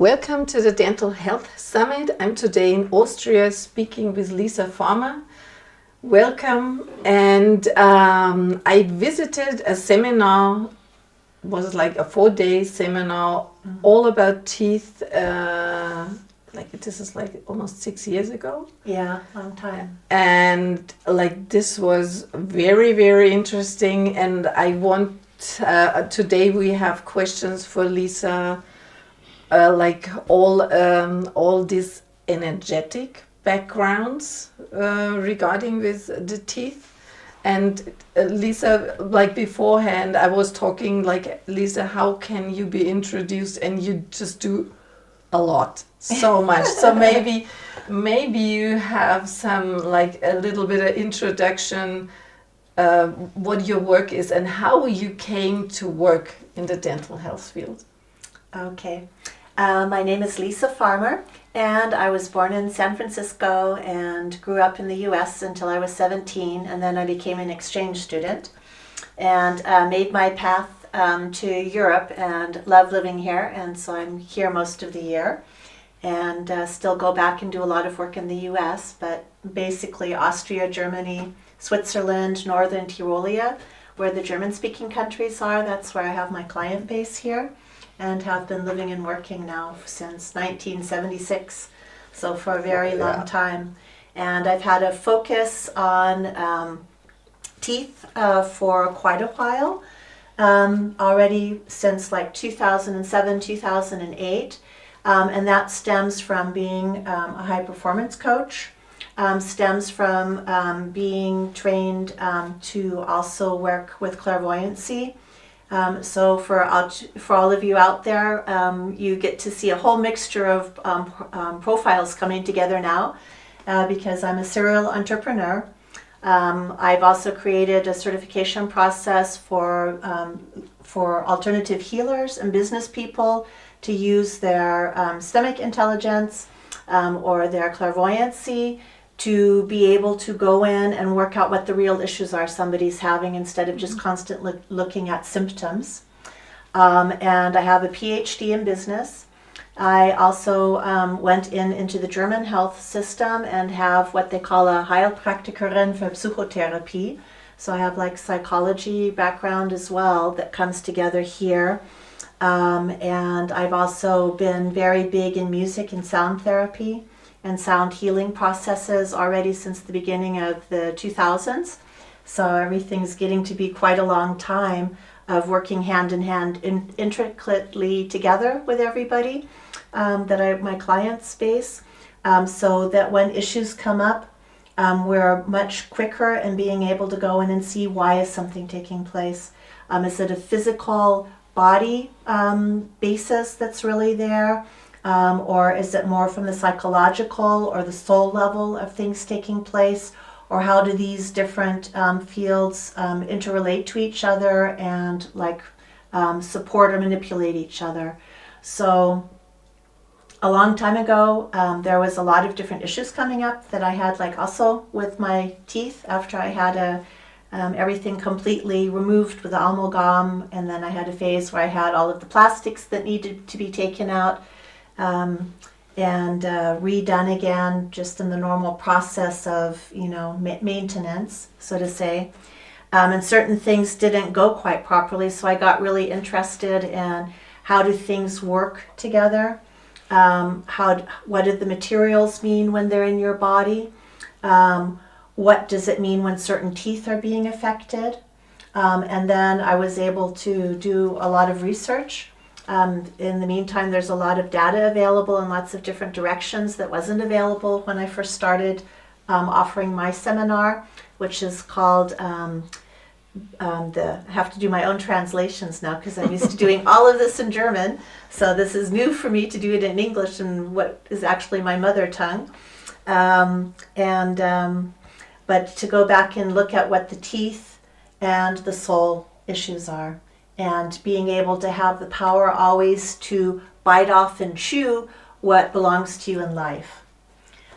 Welcome to the Dental Health Summit. I'm today in Austria speaking with Lysa Farmer. Welcome. And I visited a seminar, was like a 4-day seminar all about teeth. This is like almost 6 years ago. Yeah, long time. And this was very, very interesting. And I want, today we have questions for Lysa. All these energetic backgrounds regarding with the teeth. And Lysa, beforehand, I was talking Lysa, how can you be introduced? And you just do a lot, so much. So maybe you have some a little bit of introduction, what your work is and how you came to work in the dental health field. Okay. My name is Lysa Farmer, and I was born in San Francisco and grew up in the U.S. until I was 17, and then I became an exchange student and made my path to Europe and love living here, and so I'm here most of the year and still go back and do a lot of work in the U.S., but basically Austria, Germany, Switzerland, Northern Tyrolia, where the German-speaking countries are. That's where I have my client base here, and have been living and working now since 1976, so for a very long time. And I've had a focus on teeth for quite a while, already since 2007, 2008, and that stems from being a high-performance coach, stems from being trained to also work with clairvoyancy. So for all of you out there, you get to see a whole mixture of profiles coming together now because I'm a serial entrepreneur. I've also created a certification process for alternative healers and business people to use their stomach intelligence or their clairvoyancy to be able to go in and work out what the real issues are somebody's having instead of just constantly looking at symptoms. And I have a PhD in business. I also went into the German health system and have what they call a Heilpraktikerin für Psychotherapie. So I have psychology background as well that comes together here. And I've also been very big in music and sound therapy and sound healing processes already since the beginning of the 2000s. So everything's getting to be quite a long time of working hand in hand, intricately together with everybody my clients face, so that when issues come up, we're much quicker in being able to go in and see why is something taking place. Is it a physical body basis that's really there? Or is it more from the psychological or the soul level of things taking place? Or how do these different fields interrelate to each other and support or manipulate each other? So a long time ago, there was a lot of different issues coming up that I had also with my teeth after I had everything completely removed with the amalgam, and then I had a phase where I had all of the plastics that needed to be taken out. And redone again, just in the normal process of, maintenance, so to say. And certain things didn't go quite properly, so I got really interested in how do things work together. What do the materials mean when they're in your body? What does it mean when certain teeth are being affected? And then I was able to do a lot of research. In the meantime, there's a lot of data available in lots of different directions that wasn't available when I first started offering my seminar, which is called, I have to do my own translations now because I'm used to doing all of this in German. So this is new for me to do it in English and what is actually my mother tongue. But to go back and look at what the teeth and the soul issues are, and being able to have the power always to bite off and chew what belongs to you in life.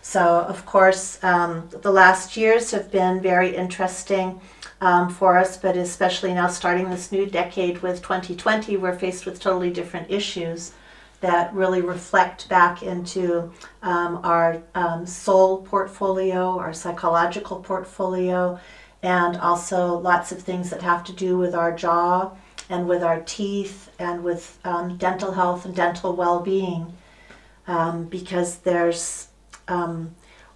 So, of course, the last years have been very interesting for us, but especially now starting this new decade with 2020, we're faced with totally different issues. that really reflect back into our soul portfolio, our psychological portfolio, and also lots of things that have to do with our jaw and with our teeth and with dental health and dental well-being, because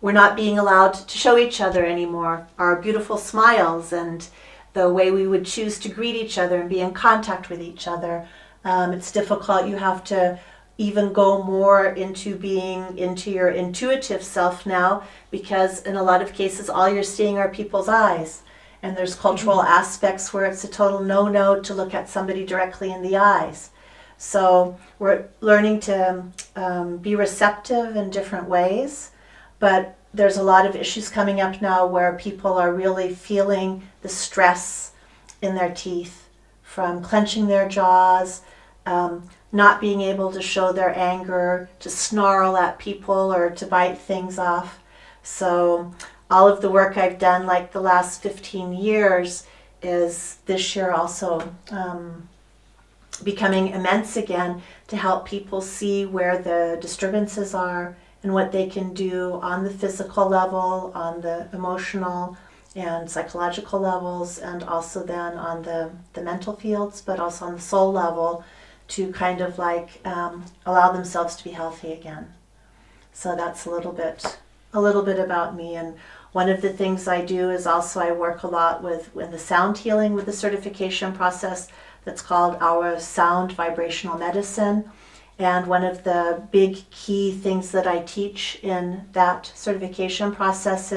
we're not being allowed to show each other anymore our beautiful smiles and the way we would choose to greet each other and be in contact with each other. It's difficult. You have to even go more into being into your intuitive self now, because in a lot of cases all you're seeing are people's eyes. And there's cultural aspects where it's a total no-no to look at somebody directly in the eyes. So we're learning to be receptive in different ways, but there's a lot of issues coming up now where people are really feeling the stress in their teeth from clenching their jaws, not being able to show their anger, to snarl at people or to bite things off. So all of the work I've done like the last 15 years is this year also becoming immense again, to help people see where the disturbances are and what they can do on the physical level, on the emotional and psychological levels, and also then on the mental fields, but also on the soul level, to kind of like allow themselves to be healthy again. So that's a little bit about me. And one of the things I do is also I work a lot with the sound healing with the certification process that's called our sound vibrational medicine. And one of the big key things that I teach in that certification process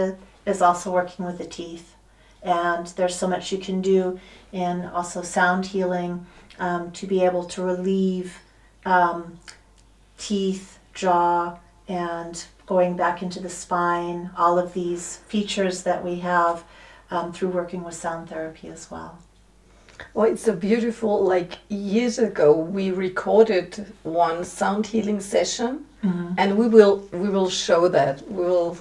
is also working with the teeth. And there's so much you can do in also sound healing to be able to relieve teeth, jaw, and going back into the spine, all of these features that we have through working with sound therapy as well. Well, it's a beautiful, like years ago, we recorded one sound healing session, and we will show that. We will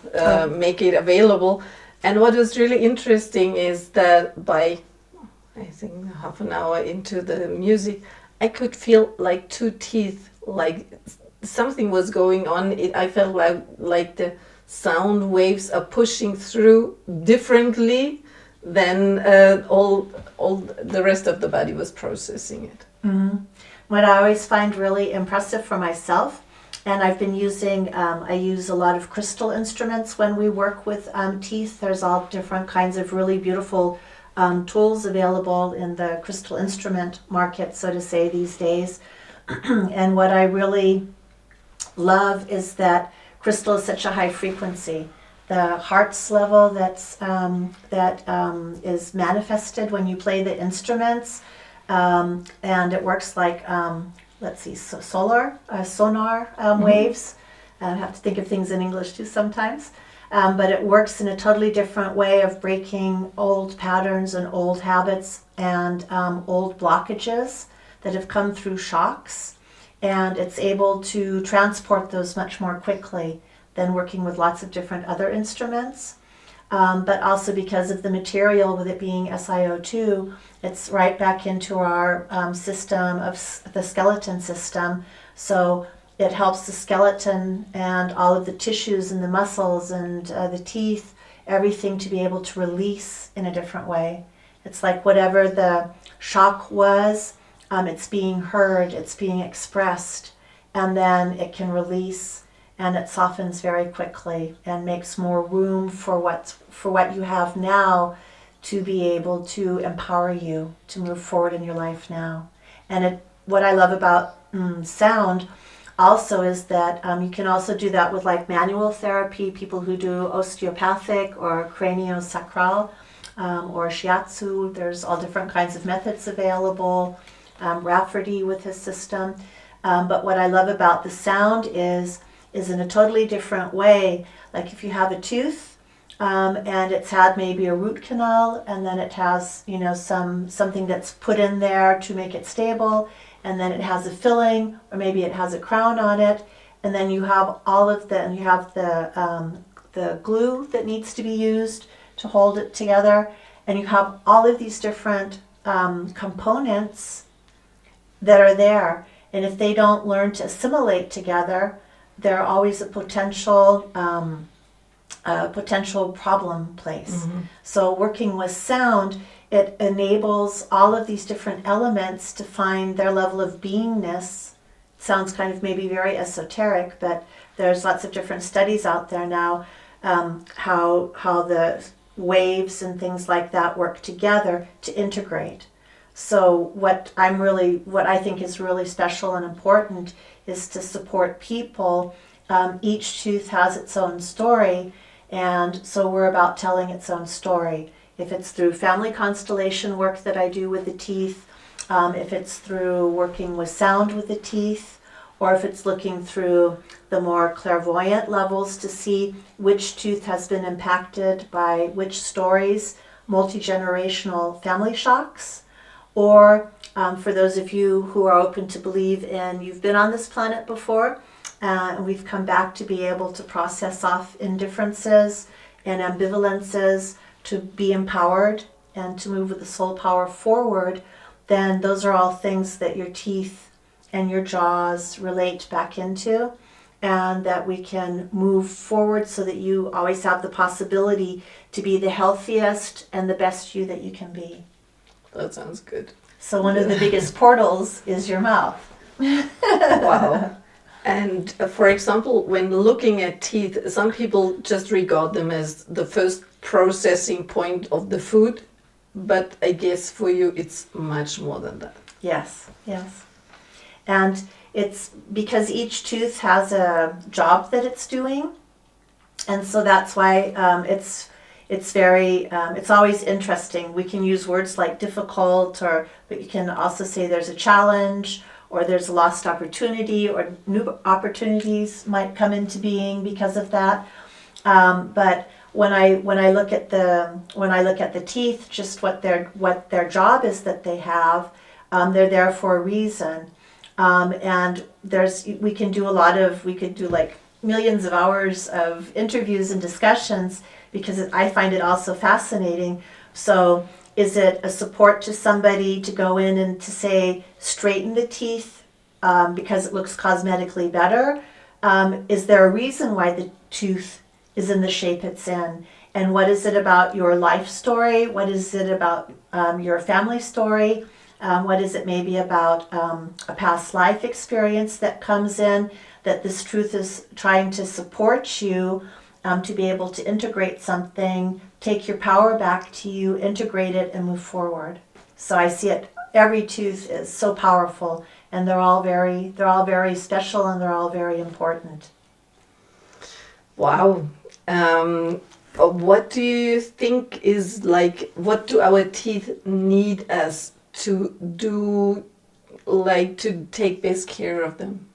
make it available. And what was really interesting is that by, I think, half an hour into the music, I could feel like two teeth, like something was going on. I felt like the sound waves are pushing through differently than all the rest of the body was processing it. What I always find really impressive for myself, and I've been using, I use a lot of crystal instruments when we work with teeth. There's all different kinds of really beautiful tools available in the crystal instrument market, so to say, these days. And what I really love is that crystal is such a high frequency. The heart's level that is manifested when you play the instruments, and it works like sonar waves. I have to think of things in English too sometimes, but it works in a totally different way of breaking old patterns and old habits and old blockages that have come through shocks, and it's able to transport those much more quickly than working with lots of different other instruments. But also because of the material, with it being SiO2, it's right back into our system of the skeleton system. So it helps the skeleton and all of the tissues and the muscles and the teeth, everything to be able to release in a different way. It's like whatever the shock was, it's being heard, it's being expressed, and then it can release. And it softens very quickly and makes more room for what you have now to be able to empower you to move forward in your life now. And what I love about sound also is that you can also do that with like manual therapy, people who do osteopathic or craniosacral or shiatsu. There's all different kinds of methods available. Rafferty with his system. But what I love about the sound is in a totally different way. Like if you have a tooth and it's had maybe a root canal, and then it has, you know, something that's put in there to make it stable, and then it has a filling, or maybe it has a crown on it, and then you have the glue that needs to be used to hold it together, and you have all of these different components that are there. And if they don't learn to assimilate together, they're always a potential problem place. So working with sound, it enables all of these different elements to find their level of beingness. Sounds kind of maybe very esoteric, but there's lots of different studies out there now, how the waves and things like that work together to integrate. So what I think is really special and important is to support people. Each tooth has its own story, and so we're about telling its own story. If it's through family constellation work that I do with the teeth, if it's through working with sound with the teeth, or if it's looking through the more clairvoyant levels to see which tooth has been impacted by which stories, multi-generational family shocks, or for those of you who are open to believe in you've been on this planet before, and we've come back to be able to process off indifferences and ambivalences, to be empowered and to move with the soul power forward, then those are all things that your teeth and your jaws relate back into, and that we can move forward so that you always have the possibility to be the healthiest and the best you that you can be. That sounds good. So one of the biggest portals is your mouth. Wow. And for example, when looking at teeth, some people just regard them as the first processing point of the food, but I guess for you it's much more than that. Yes, yes. And it's because each tooth has a job that it's doing, and so that's why it's always interesting. We can use words like difficult, but you can also say there's a challenge, or there's a lost opportunity, or new opportunities might come into being because of that. But when I look at the teeth, just what their job is that they have, they're there for a reason. And we could do like millions of hours of interviews and discussions, because I find it also fascinating. So is it a support to somebody to go in and to say, straighten the teeth because it looks cosmetically better? Is there a reason why the tooth is in the shape it's in? And what is it about your life story? What is it about your family story? What is it maybe about a past life experience that comes in, that this truth is trying to support you to be able to integrate something, take your power back to you, integrate it, and move forward. So I see it, every tooth is so powerful, and they're all very special, and they're all very important. Wow. What do you think is what do our teeth need us to do, to take best care of them?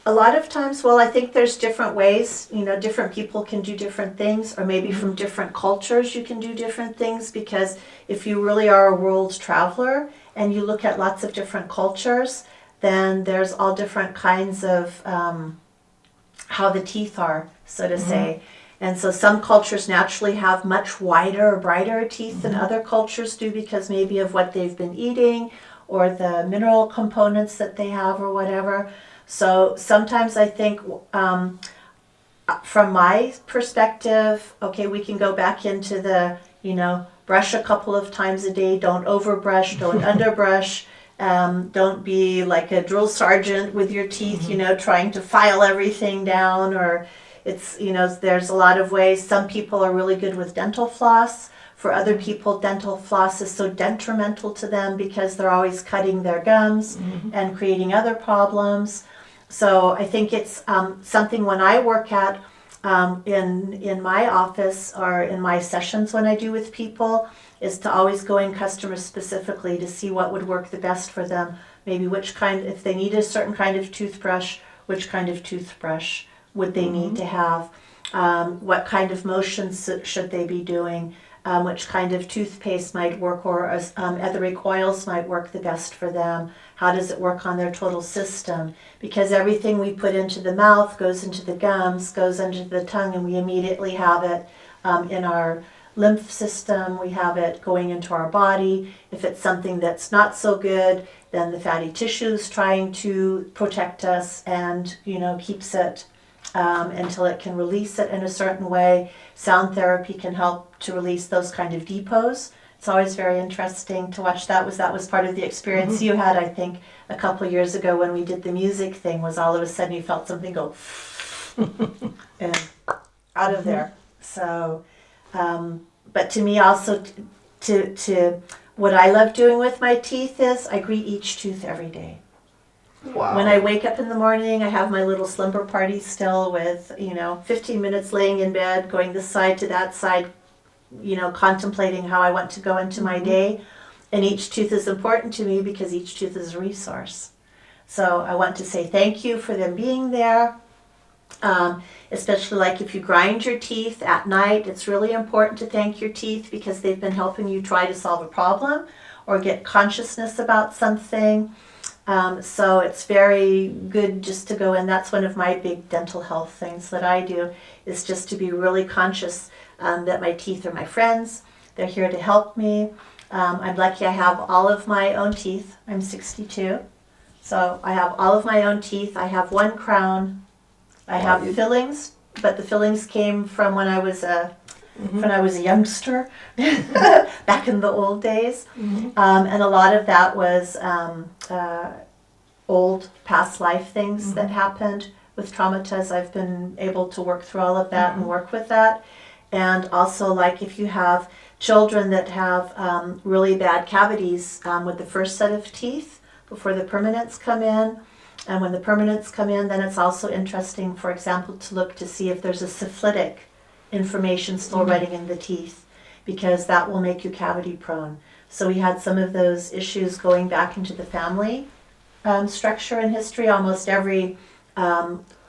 A lot of times, well, I think there's different ways, different people can do different things, or maybe from different cultures you can do different things, because if you really are a world traveler and you look at lots of different cultures, then there's all different kinds of how the teeth are, so to say. And so some cultures naturally have much wider or brighter teeth than other cultures do, because maybe of what they've been eating or the mineral components that they have or whatever. So sometimes I think from my perspective, okay, we can go back into the, brush a couple of times a day, don't overbrush, don't underbrush, don't be like a drill sergeant with your teeth, trying to file everything down, or it's, there's a lot of ways. Some people are really good with dental floss. For other people, dental floss is so detrimental to them because they're always cutting their gums and creating other problems. So I think it's something when I work at in my office or in my sessions when I do with people, is to always go in customer specifically to see what would work the best for them. Maybe if they need a certain kind of toothbrush, which kind of toothbrush would they need to have? What kind of motions should they be doing? Which kind of toothpaste might work, or etheric oils might work the best for them? How does it work on their total system? Because everything we put into the mouth goes into the gums, goes into the tongue, and we immediately have it in our lymph system, we have it going into our body. If it's something that's not so good, then the fatty tissue is trying to protect us and, keeps it until it can release it in a certain way. Sound therapy can help to release those kind of depots. It's always very interesting to watch that. Was part of the experience you had, I think, a couple of years ago when we did the music thing, was all of a sudden you felt something go and out of there. So, but to me also, to what I love doing with my teeth is I greet each tooth every day. Wow. When I wake up in the morning, I have my little slumber party still with, 15 minutes laying in bed, going this side to that side, contemplating how I want to go into my day. And each tooth is important to me because each tooth is a resource. So I want to say thank you for them being there. Especially like if you grind your teeth at night, it's really important to thank your teeth because they've been helping you try to solve a problem or get consciousness about something. So it's very good just to go in. That's one of my big dental health things that I do, is just to be really conscious that my teeth are my friends. They're here to help me. I'm lucky I have all of my own teeth. I'm 62. So I have all of my own teeth. I have one crown. I have fillings, but the fillings came from when I was a youngster, back in the old days. And a lot of that was old past life things that happened with traumas. I've been able to work through all of that and work with that. And also, like if you have children that have really bad cavities with the first set of teeth before the permanents come in. And when the permanents come in, then it's also interesting, for example, to look to see if there's a syphilitic information still running in the teeth, because that will make you cavity prone. So we had some of those issues going back into the family structure and history. Almost every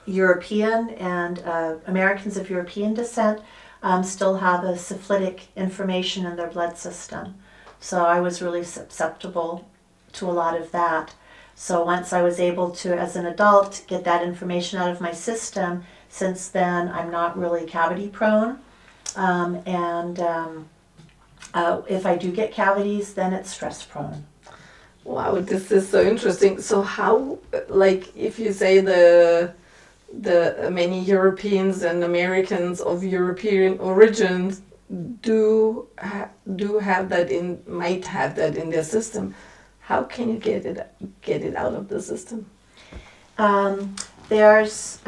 European and Americans of European descent still have a syphilitic information in their blood system. So I was really susceptible to a lot of that. So once I was able to, as an adult, get that information out of my system, since then I'm not really cavity prone. If I do get cavities, then it's stress prone. Wow, this is so interesting. So how, like, if you say the many Europeans and Americans of European origins might have that in their system, how can you get it out of the system? There's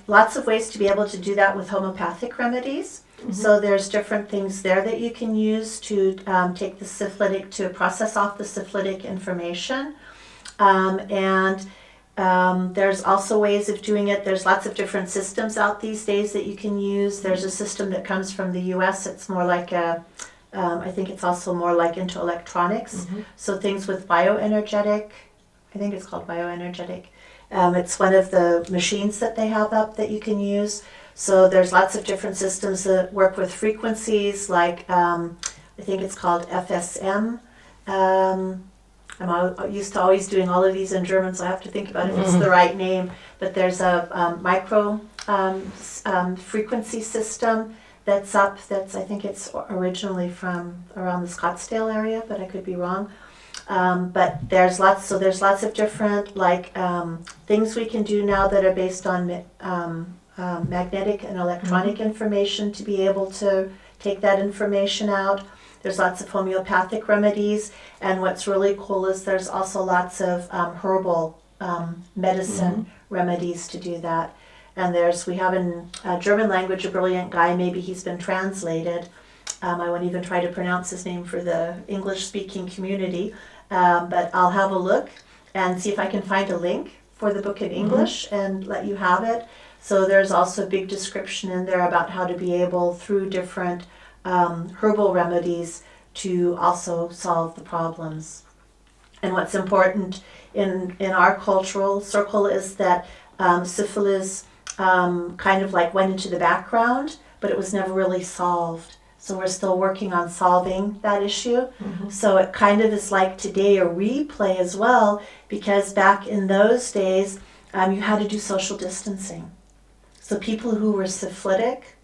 lots of ways to be able to do that with homeopathic remedies. So there's different things there that you can use to take the syphilitic, to process off the syphilitic information. There's also ways of doing it. There's lots of different systems out these days that you can use. There's a system that comes from the US. It's more like I think it's also more like into electronics. So things with bioenergetic, I think it's called bioenergetic. It's one of the machines that they have up that you can use. So there's lots of different systems that work with frequencies, like I think it's called FSM. I'm used to always doing all of these in German, so I have to think about if it's the right name. But there's a micro frequency system that's up. I think it's originally from around the Scottsdale area, but I could be wrong. But there's lots of different things we can do now that are based on magnetic and electronic information to be able to take that information out. There's lots of homeopathic remedies, and what's really cool is there's also lots of herbal medicine remedies to do that. And we have in German language a brilliant guy, maybe he's been translated. I won't even try to pronounce his name for the English-speaking community, but I'll have a look and see if I can find a link for the book in English and let you have it. So there's also a big description in there about how to be able, through different herbal remedies, to also solve the problems. And what's important in our cultural circle is that syphilis kind of went into the background, but it was never really solved. So we're still working on solving that issue. So it kind of is like today a replay as well, because back in those days you had to do social distancing. So people who were syphilitic,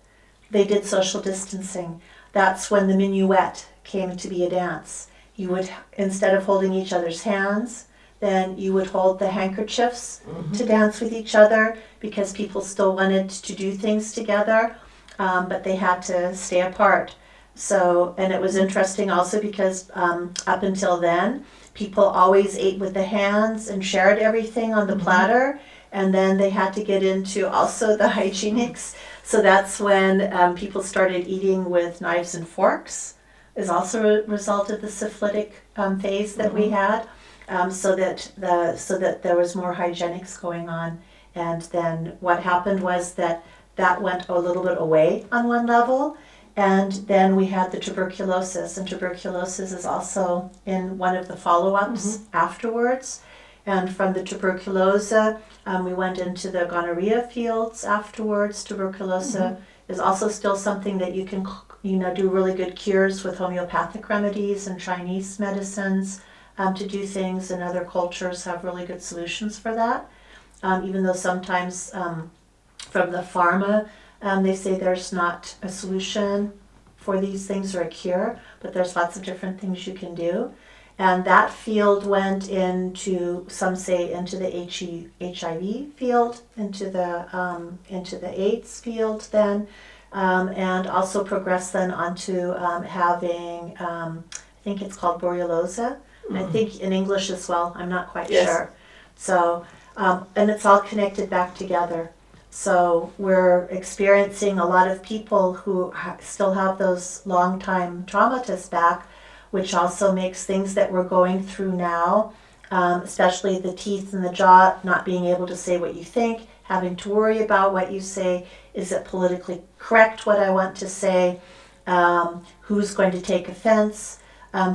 they did social distancing. that's when the minuet came to be a dance. You would, instead of holding each other's hands, then you would hold the handkerchiefs to dance with each other, because people still wanted to do things together, but they had to stay apart. So, and it was interesting also because up until then, people always ate with the hands and shared everything on the platter, and then they had to get into also the hygienics. So that's when people started eating with knives and forks, is also a result of the syphilitic phase that we had. So that there was more hygienics going on, and then what happened was that went a little bit away on one level, and then we had the tuberculosis, and tuberculosis is also in one of the follow-ups afterwards. And from the tuberculosis, we went into the gonorrhea fields afterwards. Tuberculosis is also still something that you can do really good cures with homeopathic remedies and Chinese medicines. To do things, and other cultures have really good solutions for that. Even though sometimes from the pharma, they say there's not a solution for these things or a cure, but there's lots of different things you can do. And that field went into, some say, into the HIV field, into the AIDS field then, and also progressed then onto having, I think it's called borreliosis. I think in English as well, I'm not quite sure. So, and it's all connected back together. So we're experiencing a lot of people who still have those long-time traumatists back, which also makes things that we're going through now, especially the teeth and the jaw, not being able to say what you think, having to worry about what you say. Is it politically correct what I want to say? Who's going to take offense?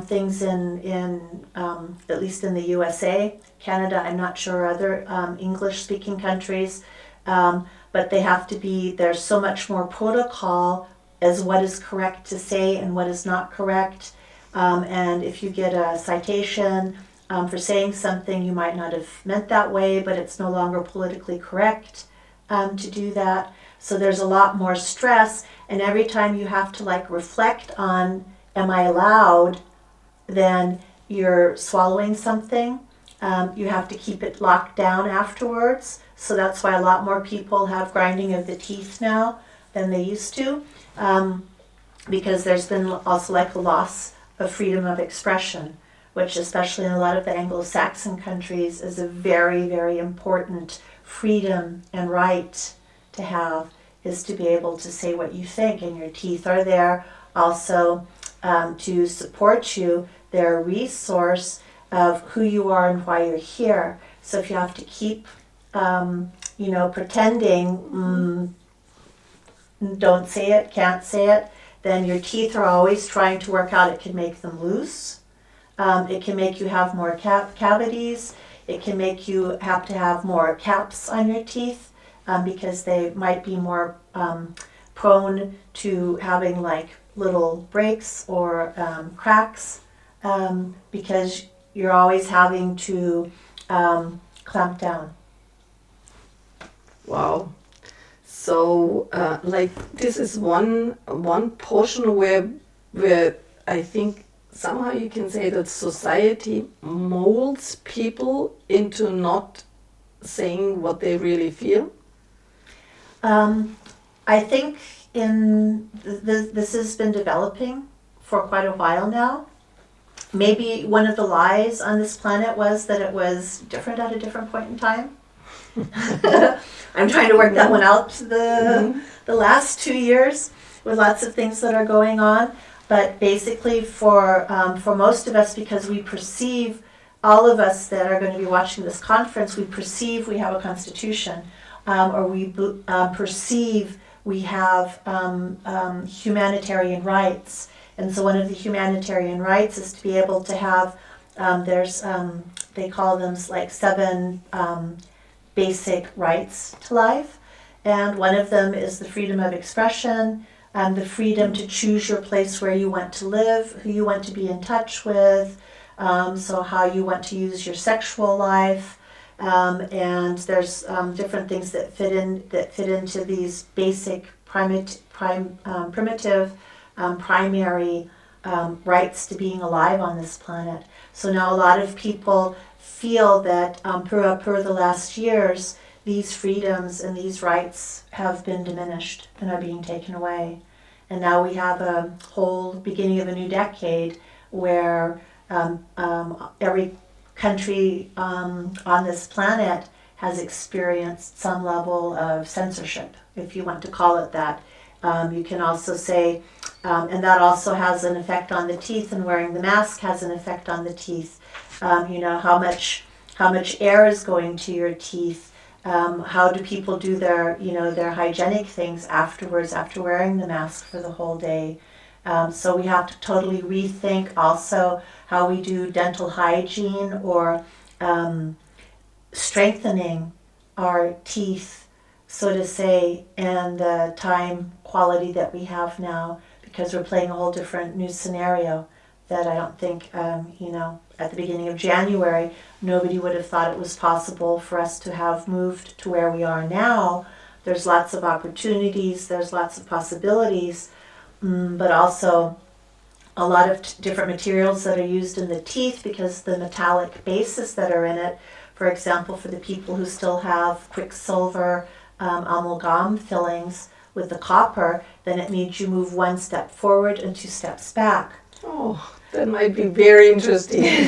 Things in at least in the USA, Canada, I'm not sure other English-speaking countries, but they have to be, there's so much more protocol as what is correct to say and what is not correct. And if you get a citation for saying something you might not have meant that way, but it's no longer politically correct to do that. So there's a lot more stress, and every time you have to reflect on, am I allowed? Then you're swallowing something. You have to keep it locked down afterwards. So that's why a lot more people have grinding of the teeth now than they used to, because there's been also a loss of freedom of expression, which especially in a lot of the Anglo-Saxon countries is a very, very important freedom and right to have, is to be able to say what you think, and your teeth are there also to support you. They're a resource of who you are and why you're here. So if you have to keep, pretending, don't say it, can't say it, then your teeth are always trying to work out. It can make them loose. It can make you have more cavities. It can make you have to have more caps on your teeth because they might be more prone to having little breaks or cracks. Because you're always having to clamp down. Wow. So, this is one portion where I think somehow you can say that society molds people into not saying what they really feel. I think this has been developing for quite a while now. Maybe one of the lies on this planet was that it was different at a different point in time. I'm trying to work that one out the last 2 years with lots of things that are going on. But basically for most of us, because we perceive, all of us that are going to be watching this conference, we perceive we have a constitution, or we perceive we have humanitarian rights. And so one of the humanitarian rights is to be able to have, they call them 7 basic rights to life. And one of them is the freedom of expression, the freedom to choose your place where you want to live, who you want to be in touch with, so how you want to use your sexual life. And there's different things that fit into these basic primitive primary rights to being alive on this planet. So now a lot of people feel that per the last years, these freedoms and these rights have been diminished and are being taken away. And now we have a whole beginning of a new decade where every country on this planet has experienced some level of censorship, if you want to call it that. You can also say, and that also has an effect on the teeth, and wearing the mask has an effect on the teeth. How much air is going to your teeth. How do people do their hygienic things afterwards, after wearing the mask for the whole day? So we have to totally rethink also how we do dental hygiene or strengthening our teeth, so to say, and the time quality that we have now, because we're playing a whole different new scenario that I don't think, at the beginning of January, nobody would have thought it was possible for us to have moved to where we are now. There's lots of opportunities, there's lots of possibilities, but also a lot of different materials that are used in the teeth because the metallic bases that are in it. For example, for the people who still have quicksilver amalgam fillings with the copper, then it means you move one step forward and 2 steps back. Oh, that might be very interesting.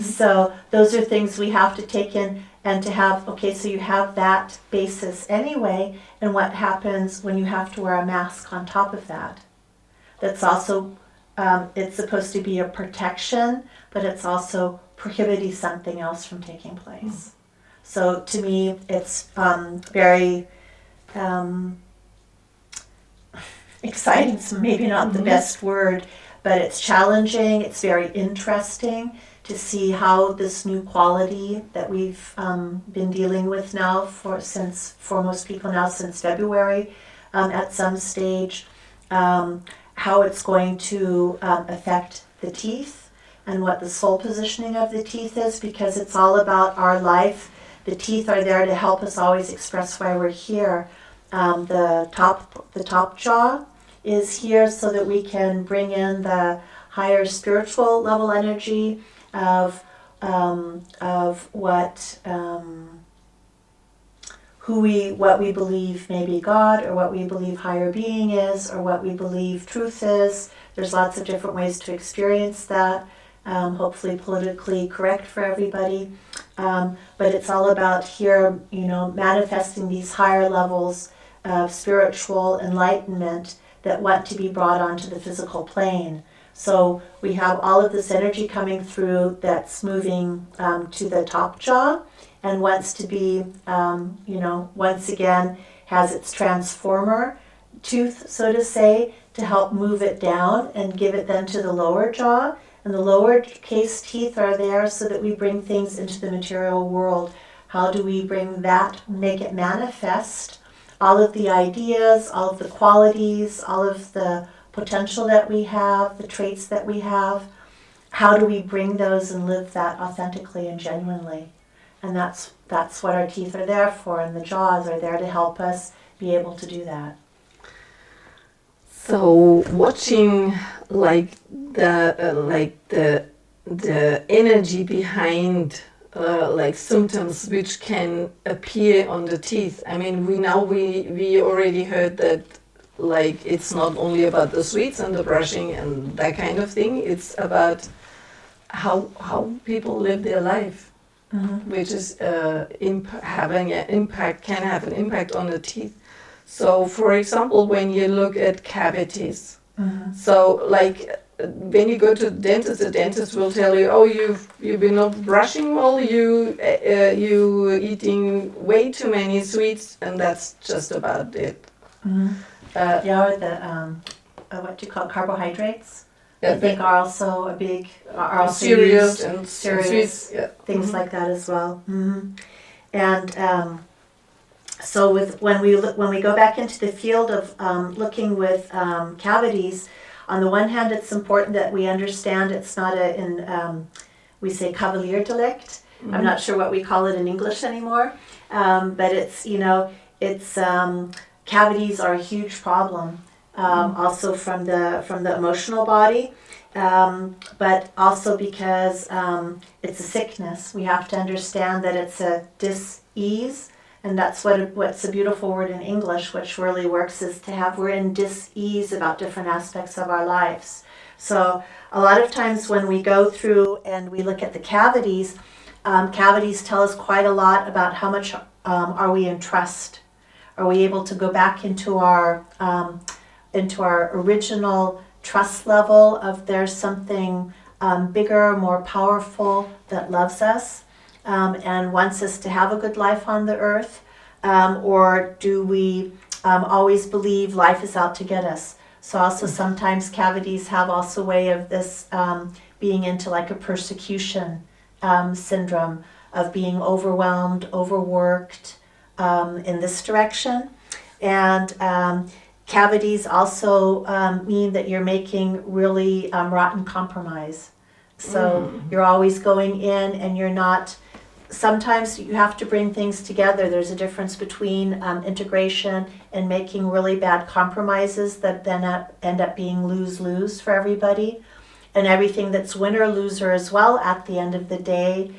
So those are things we have to take in and to have, okay, so you have that basis anyway, and what happens when you have to wear a mask on top of that? That's also, it's supposed to be a protection, but it's also prohibiting something else from taking place. So to me, it's very exciting. It's maybe not the best word, but it's challenging. It's very interesting to see how this new quality that we've been dealing with now for most people now since February at some stage, how it's going to affect the teeth and what the soul positioning of the teeth is, because it's all about our life. The teeth are there to help us always express why we're here. The top jaw is here so that we can bring in the higher spiritual level energy of what we believe maybe God, or what we believe higher being is, or what we believe truth is. There's lots of different ways to experience that, hopefully politically correct for everybody. But it's all about here, manifesting these higher levels of spiritual enlightenment that want to be brought onto the physical plane. So we have all of this energy coming through that's moving to the top jaw and wants to be, once again, has its transformer tooth, so to say, to help move it down and give it then to the lower jaw. And the lower case teeth are there so that we bring things into the material world. How do we bring that, make it manifest? All of the ideas, all of the qualities, all of the potential that we have, the traits that we have, how do we bring those and live that authentically and genuinely? And that's what our teeth are there for, and the jaws are there to help us be able to do that. So watching the energy behind symptoms which can appear on the teeth. I mean, we already heard that it's not only about the sweets and the brushing and that kind of thing. It's about how people live their life, which is having an impact, can have an impact on the teeth. So, for example, when you look at cavities, when you go to the dentist will tell you, oh, you've been not brushing well, you eating way too many sweets, and that's just about it. Or the what do you call carbohydrates? I think are also cereals used, and sweets, things like that as well. And so when we go back into the field of looking with cavities, on the one hand, it's important that we understand it's not we say cavalier delict. I'm not sure what we call it in English anymore, but it's cavities are a huge problem also from the emotional body, but also because it's a sickness. We have to understand that it's a dis-ease, and that's what's a beautiful word in English, which really works, is to have, we're in dis-ease about different aspects of our lives. So a lot of times when we go through and we look at the cavities, cavities tell us quite a lot about how much are we in trust. Are we able to go back into our original trust level of there's something bigger, more powerful that loves us and wants us to have a good life on the earth? Or do we always believe life is out to get us? So also sometimes cavities have also a way of this being into like a persecution syndrome of being overwhelmed, overworked in this direction. And cavities also mean that you're making really rotten compromise. So you're always going in and you're not, sometimes you have to bring things together. There's a difference between integration and making really bad compromises that then end up being lose-lose for everybody. And everything that's winner-loser as well at the end of the day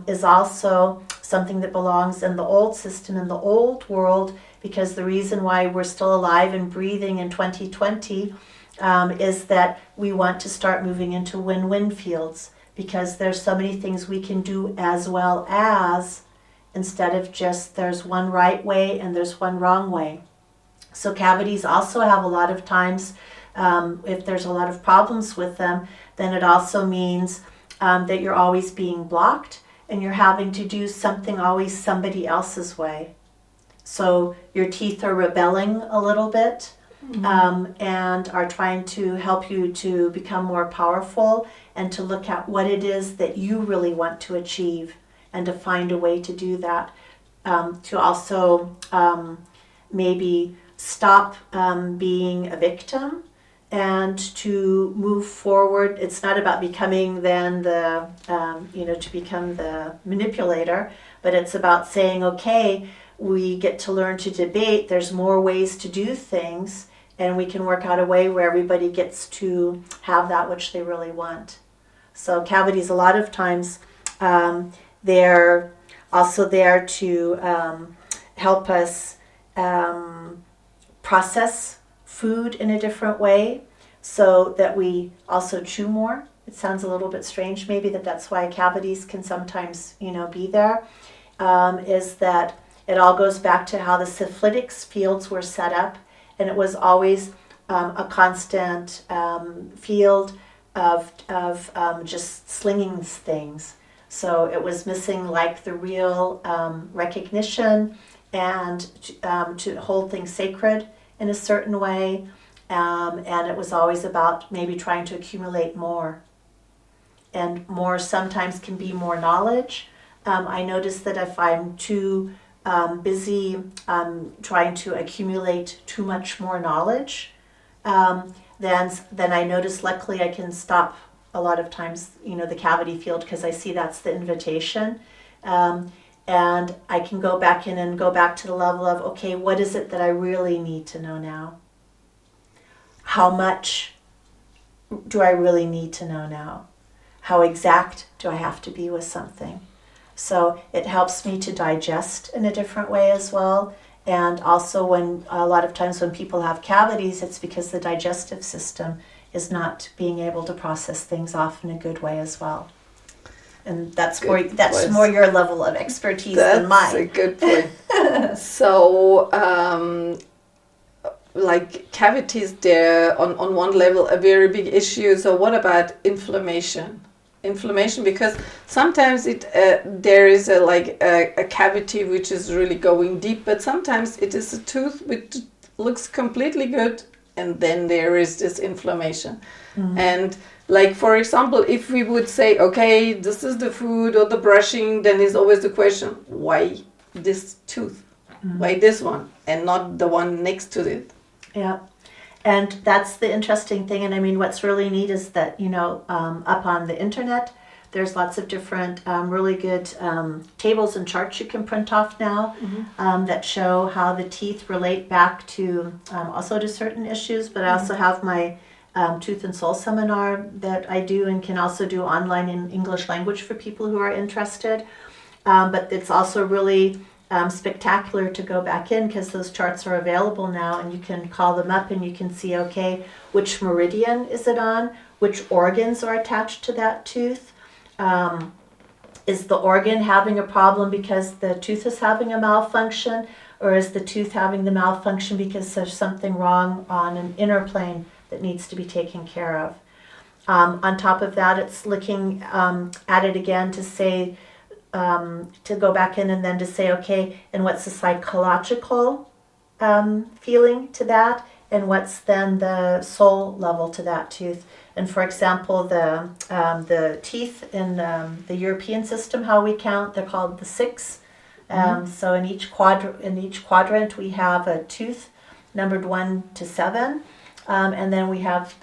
is also something that belongs in the old system, in the old world, because the reason why we're still alive and breathing in 2020 is that we want to start moving into win-win fields, because there's so many things we can do as well as, instead of just there's one right way and there's one wrong way. So cavities also have a lot of times, if there's a lot of problems with them, then it also means that you're always being blocked and you're having to do something always somebody else's way. So your teeth are rebelling a little bit and are trying to help you to become more powerful and to look at what it is that you really want to achieve and to find a way to do that. To also maybe stop being a victim and to move forward. It's not about becoming then the, to become the manipulator, but it's about saying, okay, we get to learn to debate. There's more ways to do things, and we can work out a way where everybody gets to have that which they really want. So cavities, a lot of times, they're also there to help us process food in a different way so that we also chew more. It sounds a little bit strange maybe that's why cavities can sometimes, be there, is that it all goes back to how the syphilitic fields were set up, and it was always a constant field of just slinging things. So it was missing like the real recognition and to hold things sacred in a certain way, and it was always about maybe trying to accumulate more. And more sometimes can be more knowledge. I notice that if I'm too busy trying to accumulate too much more knowledge, then I notice luckily I can stop a lot of times, the cavity field, because I see that's the invitation. And I can go back in and go back to the level of, okay, what is it that I really need to know now? How much do I really need to know now? How exact do I have to be with something? So it helps me to digest in a different way as well. And also when a lot of times when people have cavities, it's because the digestive system is not being able to process things off in a good way as well. And that's more your level of expertise than mine. That's a good point. So, like cavities, they're on one level a very big issue. So what about inflammation? Because sometimes there is a cavity which is really going deep, but sometimes it is a tooth which looks completely good, and then there is this inflammation. Mm-hmm. And like, for example, if we would say, okay, this is the food or the brushing, then is always the question, why this tooth? Mm-hmm. Why this one and not the one next to it? Yeah. And that's the interesting thing. And I mean, what's really neat is that, up on the internet, There's lots of different really good tables and charts you can print off now that show how the teeth relate back to also to certain issues. But I also have my Tooth and Soul seminar that I do and can also do online in English language for people who are interested. But it's also really spectacular to go back in because those charts are available now, and you can call them up and you can see, okay, which meridian is it on, which organs are attached to that tooth. Is the organ having a problem because the tooth is having a malfunction, or is the tooth having the malfunction because there's something wrong on an inner plane that needs to be taken care of? On top of that, it's looking at it again to say, to go back in and then to say, okay, and what's the psychological feeling to that, and what's then the soul level to that tooth. And for example, the teeth in the European system, how we count, they're called the six. So in each quadrant we have a tooth numbered 1 to 7, and then we have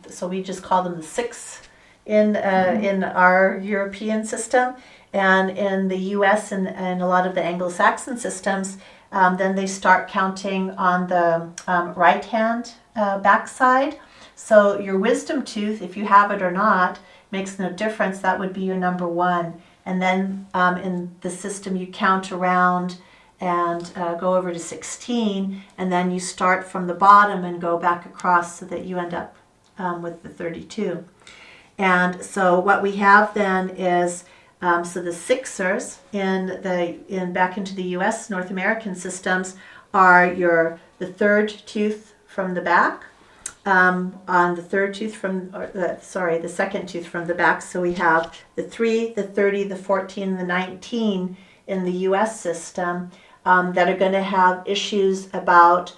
so we just call them the six in our European system. And in the U.S. and a lot of the Anglo-Saxon systems, then they start counting on the right hand backside. So your wisdom tooth, if you have it or not, makes no difference. That would be your number 1. And then in the system you count around and go over to 16, and then you start from the bottom and go back across so that you end up with the 32. And so what we have then is so the sixers in back into the U.S. North American systems are the third tooth from the back, on the third tooth from, the second tooth from the back. So we have the 3, the 30, the 14, and the 19 in the U.S. system that are going to have issues about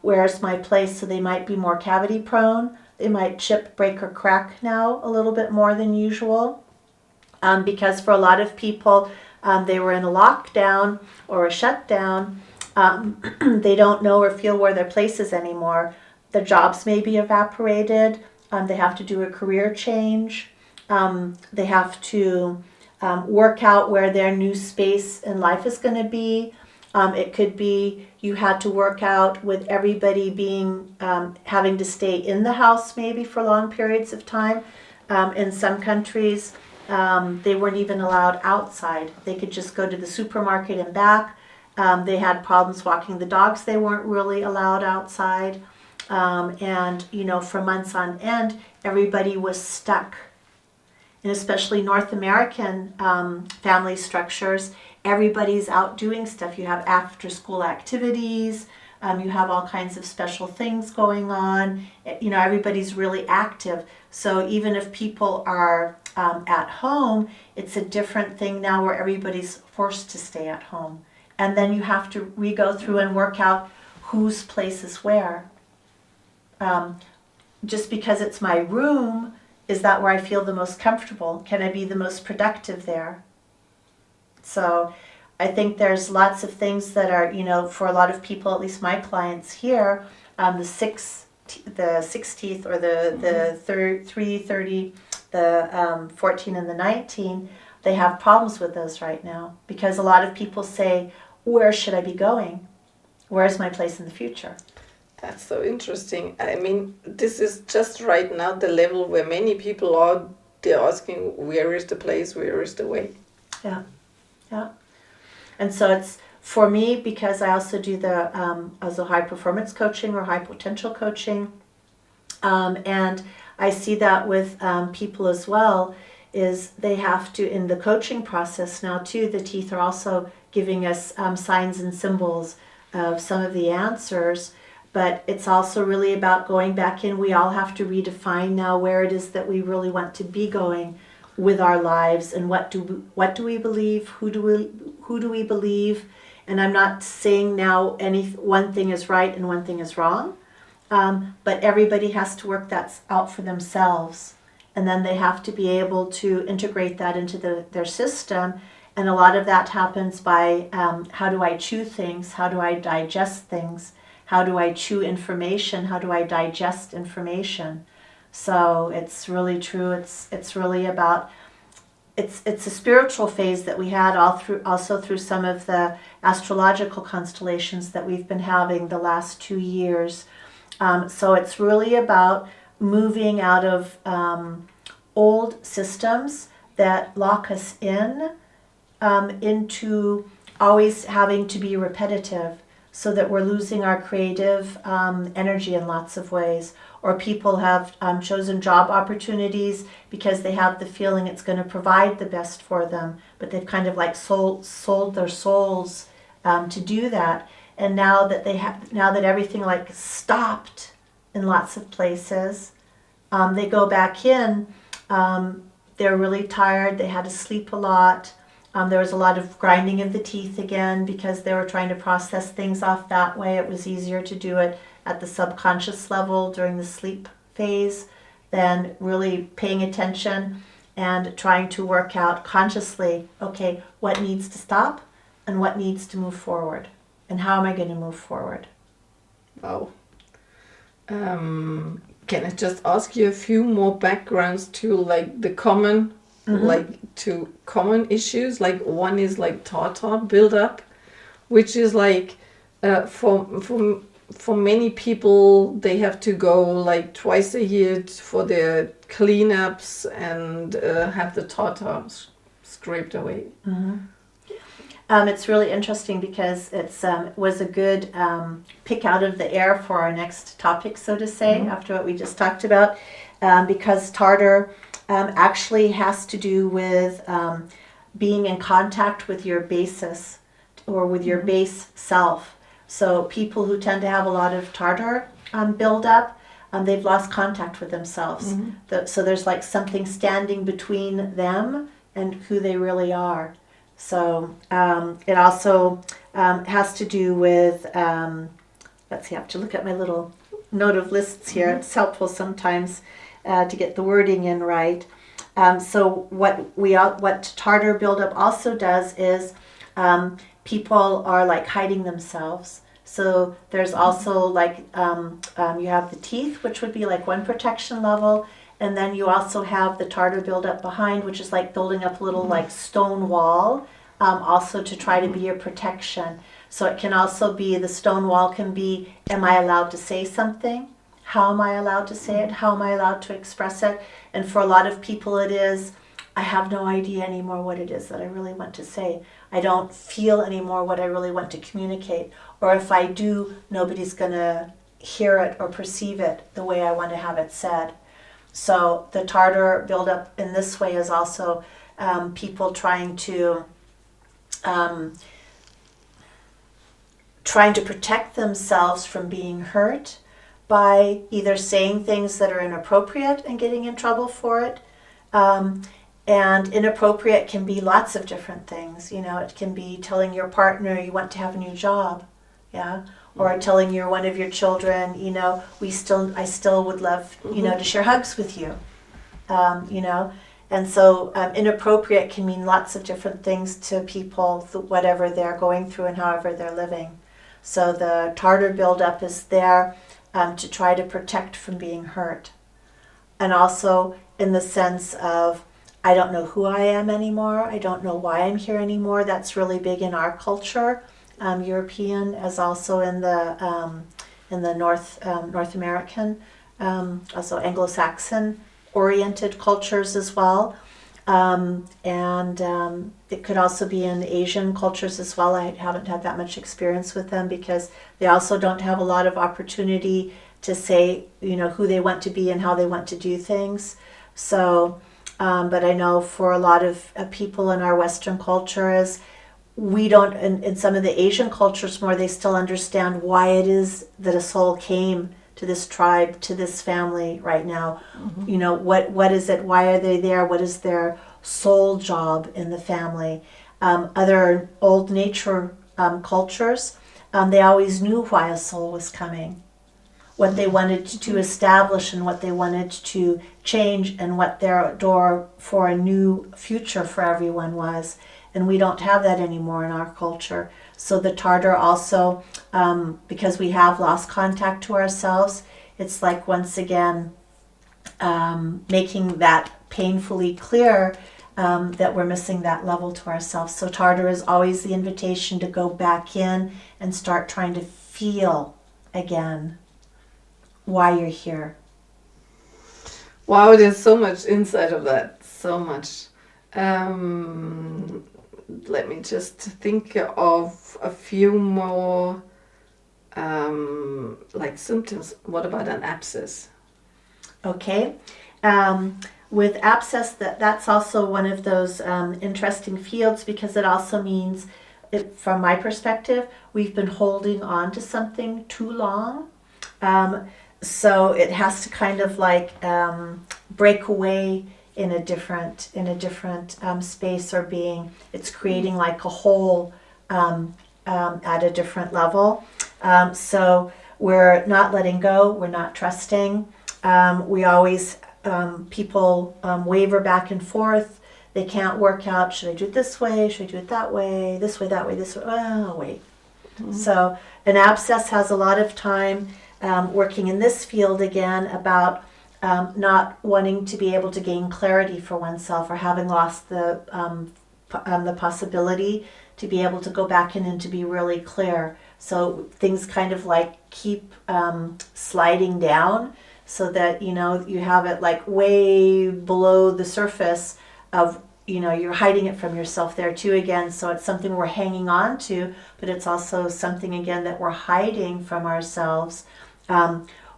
where's my place. So they might be more cavity prone. They might chip, break, or crack now a little bit more than usual. Because for a lot of people, they were in a lockdown or a shutdown. They don't know or feel where their place is anymore. Their jobs may be evaporated. They have to do a career change. They have to work out where their new space in life is going to be. It could be you had to work out with everybody being having to stay in the house maybe for long periods of time. In some countries, they weren't even allowed outside. They could just go to the supermarket and back. They had problems walking the dogs. They weren't really allowed outside. And, for months on end, everybody was stuck. And especially North American family structures, everybody's out doing stuff. You have after-school activities. You have all kinds of special things going on. Everybody's really active. So even if people are at home, it's a different thing now where everybody's forced to stay at home. And then you have to go through and work out whose place is where. Just because it's my room, is that where I feel the most comfortable? Can I be the most productive there? So I think there's lots of things that are, for a lot of people, at least my clients here, the six teeth or the 3, 30, the 14 and the 19, they have problems with those right now because a lot of people say, where should I be going? Where's my place in the future? That's so interesting. I mean, this is just right now the level where many people are, they're asking, where is the place, where is the way? Yeah. And so it's, for me, because I also do the also high performance coaching or high potential coaching, and I see that with people as well, is they have to, in the coaching process now too, the teeth are also giving us signs and symbols of some of the answers, but it's also really about going back in. We all have to redefine now where it is that we really want to be going with our lives, and what do we believe, who do we believe. And I'm not saying now one thing is right and one thing is wrong, but everybody has to work that out for themselves, and then they have to be able to integrate that into their system. And a lot of that happens by how do I chew things, how do I digest things, how do I chew information, how do I digest information. So it's really true. It's really about it's a spiritual phase that we had also through some of the astrological constellations that we've been having the last 2 years. So it's really about moving out of old systems that lock us into always having to be repetitive, so that we're losing our creative energy in lots of ways. Or people have chosen job opportunities because they have the feeling it's going to provide the best for them, but they've kind of like sold their souls to do that. And now that everything like stopped in lots of places, they go back in. They're really tired. They had to sleep a lot. There was a lot of grinding of the teeth again because they were trying to process things off that way. It was easier to do it at the subconscious level during the sleep phase than really paying attention and trying to work out consciously, okay, what needs to stop and what needs to move forward, and how am I going to move forward? Wow. Can I just ask you a few more backgrounds to like the common common issues? Like one is like Tartar buildup, which is like for many people, they have to go like twice a year for their cleanups and have the tartar scraped away. Mm-hmm. It's really interesting because it was a good pick out of the air for our next topic, so to say, after what we just talked about, because tartar actually has to do with being in contact with your basis or with your base self. So people who tend to have a lot of tartar buildup, they've lost contact with themselves. So there's like something standing between them and who they really are. So it also has to do with, let's see, I have to look at my little note of lists here. It's helpful sometimes to get the wording in right. So what tartar buildup also does is people are like hiding themselves. So there's also like, you have the teeth, which would be like one protection level. And then you also have the tartar buildup behind, which is like building up a little like stone wall, also to try to be a protection. So it can also be, the stone wall can be, am I allowed to say something? How am I allowed to say it? How am I allowed to express it? And for a lot of people it is, I have no idea anymore what it is that I really want to say. I don't feel anymore what I really want to communicate. Or if I do, nobody's going to hear it or perceive it the way I want to have it said. So the tartar buildup in this way is also people trying to protect themselves from being hurt by either saying things that are inappropriate and getting in trouble for it. And inappropriate can be lots of different things. You know, it can be telling your partner you want to have a new job, yeah, or telling one of your children, you know, I still would love, you know, to share hugs with you, you know. And so inappropriate can mean lots of different things to people, whatever they're going through and however they're living. So the tartar buildup is there to try to protect from being hurt. And also in the sense of, I don't know who I am anymore. I don't know why I'm here anymore. That's really big in our culture, European, as also in the North American, also Anglo-Saxon oriented cultures as well. And it could also be in Asian cultures as well. I haven't had that much experience with them because they also don't have a lot of opportunity to say, you know, who they want to be and how they want to do things. So, but I know for a lot of people in our Western cultures, we don't, in some of the Asian cultures more, they still understand why it is that a soul came to this tribe, to this family right now. You know, what is it? Why are they there? What is their soul job in the family? Other old nature cultures, they always knew why a soul was coming, what they wanted to establish and what they wanted to change, and what their door for a new future for everyone was. And we don't have that anymore in our culture. So the tartar also, because we have lost contact to ourselves, it's like once again making that painfully clear that we're missing that level to ourselves. So Tartar is always the invitation to go back in and start trying to feel again why you're here. Wow, there's so much inside of that. So much. Let me just think of a few more like symptoms. What about an abscess? Okay. With abscess, that's also one of those interesting fields, because it also means, from my perspective, we've been holding on to something too long. So it has to kind of like break away in a different space or being. It's creating like a hole at a different level. So we're not letting go. We're not trusting. We always, people waver back and forth. They can't work out, should I do it this way? Should I do it that way? This way, that way, this way? Oh, wait. Mm-hmm. So an abscess has a lot of time working in this field again about not wanting to be able to gain clarity for oneself, or having lost the possibility to be able to go back in and to be really clear. So things kind of like keep sliding down, so that, you know, you have it like way below the surface of, you know, you're hiding it from yourself there too again. So it's something we're hanging on to, but it's also something again that we're hiding from ourselves.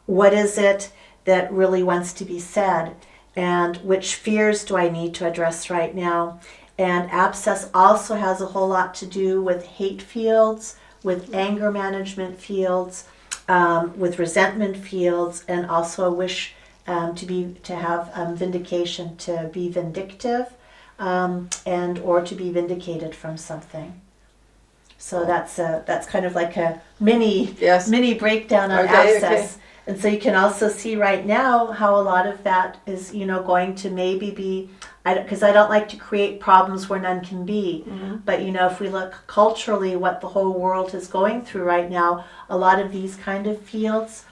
What is it that really wants to be said? And which fears do I need to address right now? And abscess also has a whole lot to do with hate fields, with anger management fields, with resentment fields, and also a wish to have vindication, to be vindictive, and or to be vindicated from something. So that's kind of like a mini breakdown on abscess. Okay. And so you can also see right now how a lot of that is, you know, going to maybe be, because I don't like to create problems where none can be. Mm-hmm. But, you know, if we look culturally what the whole world is going through right now, a lot of these kind of fields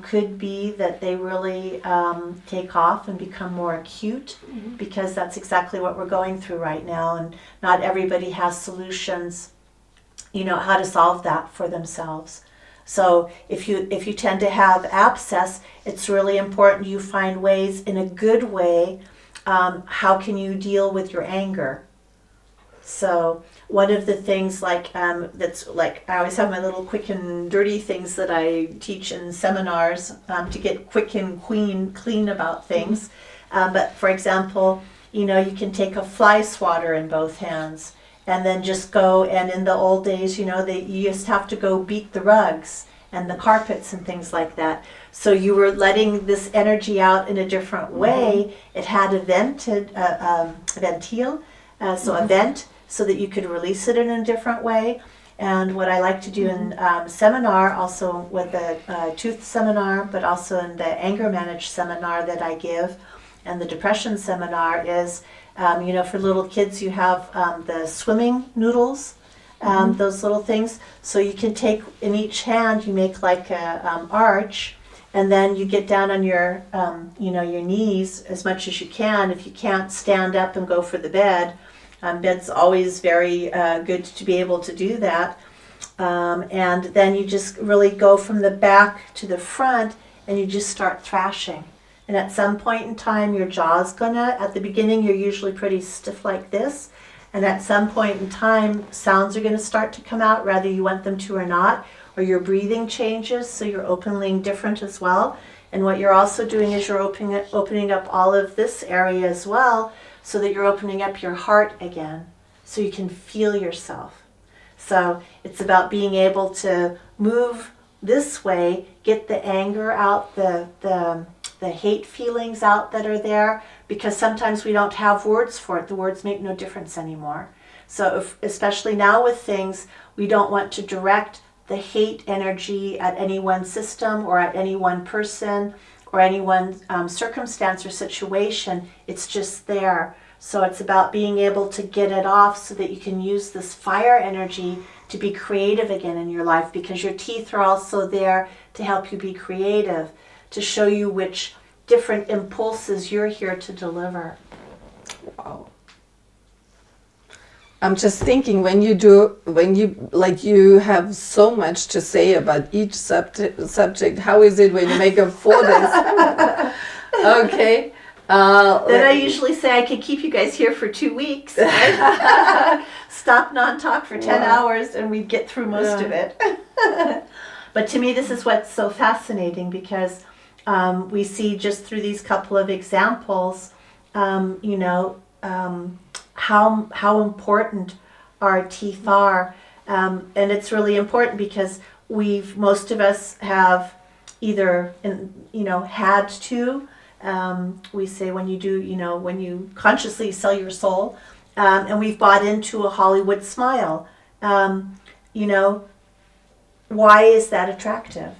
could be that they really take off and become more acute, mm-hmm. because that's exactly what we're going through right now. And not everybody has solutions, you know, how to solve that for themselves. So if you tend to have abscess, it's really important you find ways in a good way. How can you deal with your anger? So one of the things that's like, I always have my little quick and dirty things that I teach in seminars to get quick and clean about things. But for example, you know, you can take a fly swatter in both hands, and then just go, and in the old days, you know, you just have to go beat the rugs and the carpets and things like that. So you were letting this energy out in a different way. Mm-hmm. It had a ventile, so mm-hmm. a vent, so that you could release it in a different way. And what I like to do mm-hmm. in seminar, also with the tooth seminar, but also in the anger managed seminar that I give, and the depression seminar is, you know, for little kids, you have the swimming noodles, mm-hmm. those little things. So you can take in each hand, you make like a arch, and then you get down on your, you know, your knees as much as you can. If you can't stand up and go for the bed, bed's always very good to be able to do that. And then you just really go from the back to the front, and you just start thrashing. And at some point in time, your jaw's gonna, at the beginning, you're usually pretty stiff like this. And at some point in time, sounds are gonna start to come out, whether you want them to or not, or your breathing changes, so you're opening different as well. And what you're also doing is you're opening up all of this area as well, so that you're opening up your heart again, so you can feel yourself. So it's about being able to move this way, get the anger out, the hate feelings out that are there, because sometimes we don't have words for it. The words make no difference anymore. So especially now with things, we don't want to direct the hate energy at any one system or at any one person or any one circumstance or situation. It's just there. So it's about being able to get it off so that you can use this fire energy to be creative again in your life, because your teeth are also there to help you be creative, to show you which different impulses you're here to deliver. Wow. I'm just thinking when you have so much to say about each subject, how is it when you make a 4 days? Okay. Then I usually say I could keep you guys here for 2 weeks. Right? Stop non-talk for 10 hours and we'd get through most of it. But to me, this is what's so fascinating, because we see just through these couple of examples, how important our teeth are. And it's really important because most of us have either, had to, we say when you consciously sell your soul, and we've bought into a Hollywood smile. Why is that attractive?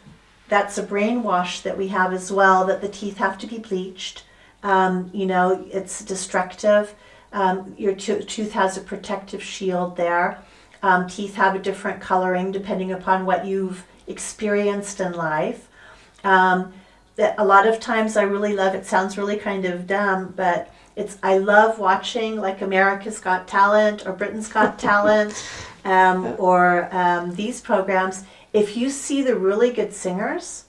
That's a brainwash that we have as well, that the teeth have to be bleached. It's destructive. Your tooth has a protective shield there. Teeth have a different coloring depending upon what you've experienced in life. A lot of times I really love, it sounds really kind of dumb, but I love watching like America's Got Talent or Britain's Got Talent, or these programs. If you see the really good singers,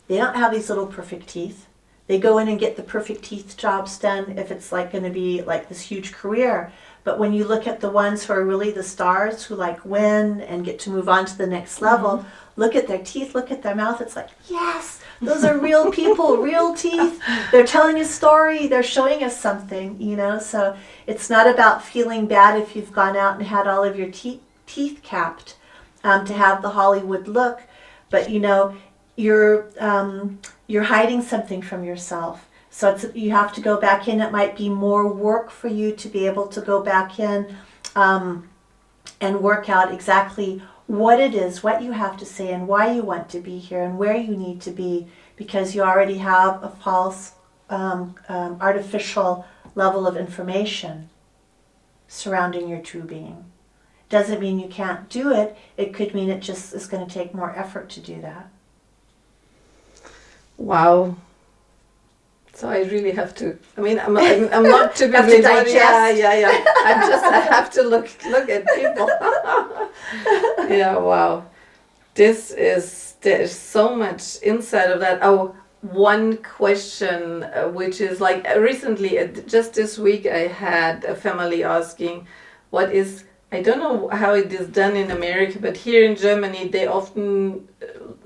they don't have these little perfect teeth. They go in and get the perfect teeth jobs done if it's like going to be like this huge career. But when you look at the ones who are really the stars, who like win and get to move on to the next level, look at their teeth, look at their mouth. It's like, yes, those are real people, real teeth. They're telling a story. They're showing us something, So it's not about feeling bad if you've gone out and had all of your teeth capped to have the Hollywood look. But, you're hiding something from yourself. So you have to go back in. It might be more work for you to be able to go back in and work out exactly what it is, what you have to say, and why you want to be here, and where you need to be, because you already have a false, artificial level of information surrounding your true being. Doesn't mean you can't do it. It could mean it just is going to take more effort to do that. Wow. So I really have to. I mean, I'm not typically. Yeah. I have to look at people. Yeah. Wow. There's so much inside of that. Oh, one question, which is like recently, just this week, I had a family asking, what is. I don't know how it is done in America, but here in Germany, they often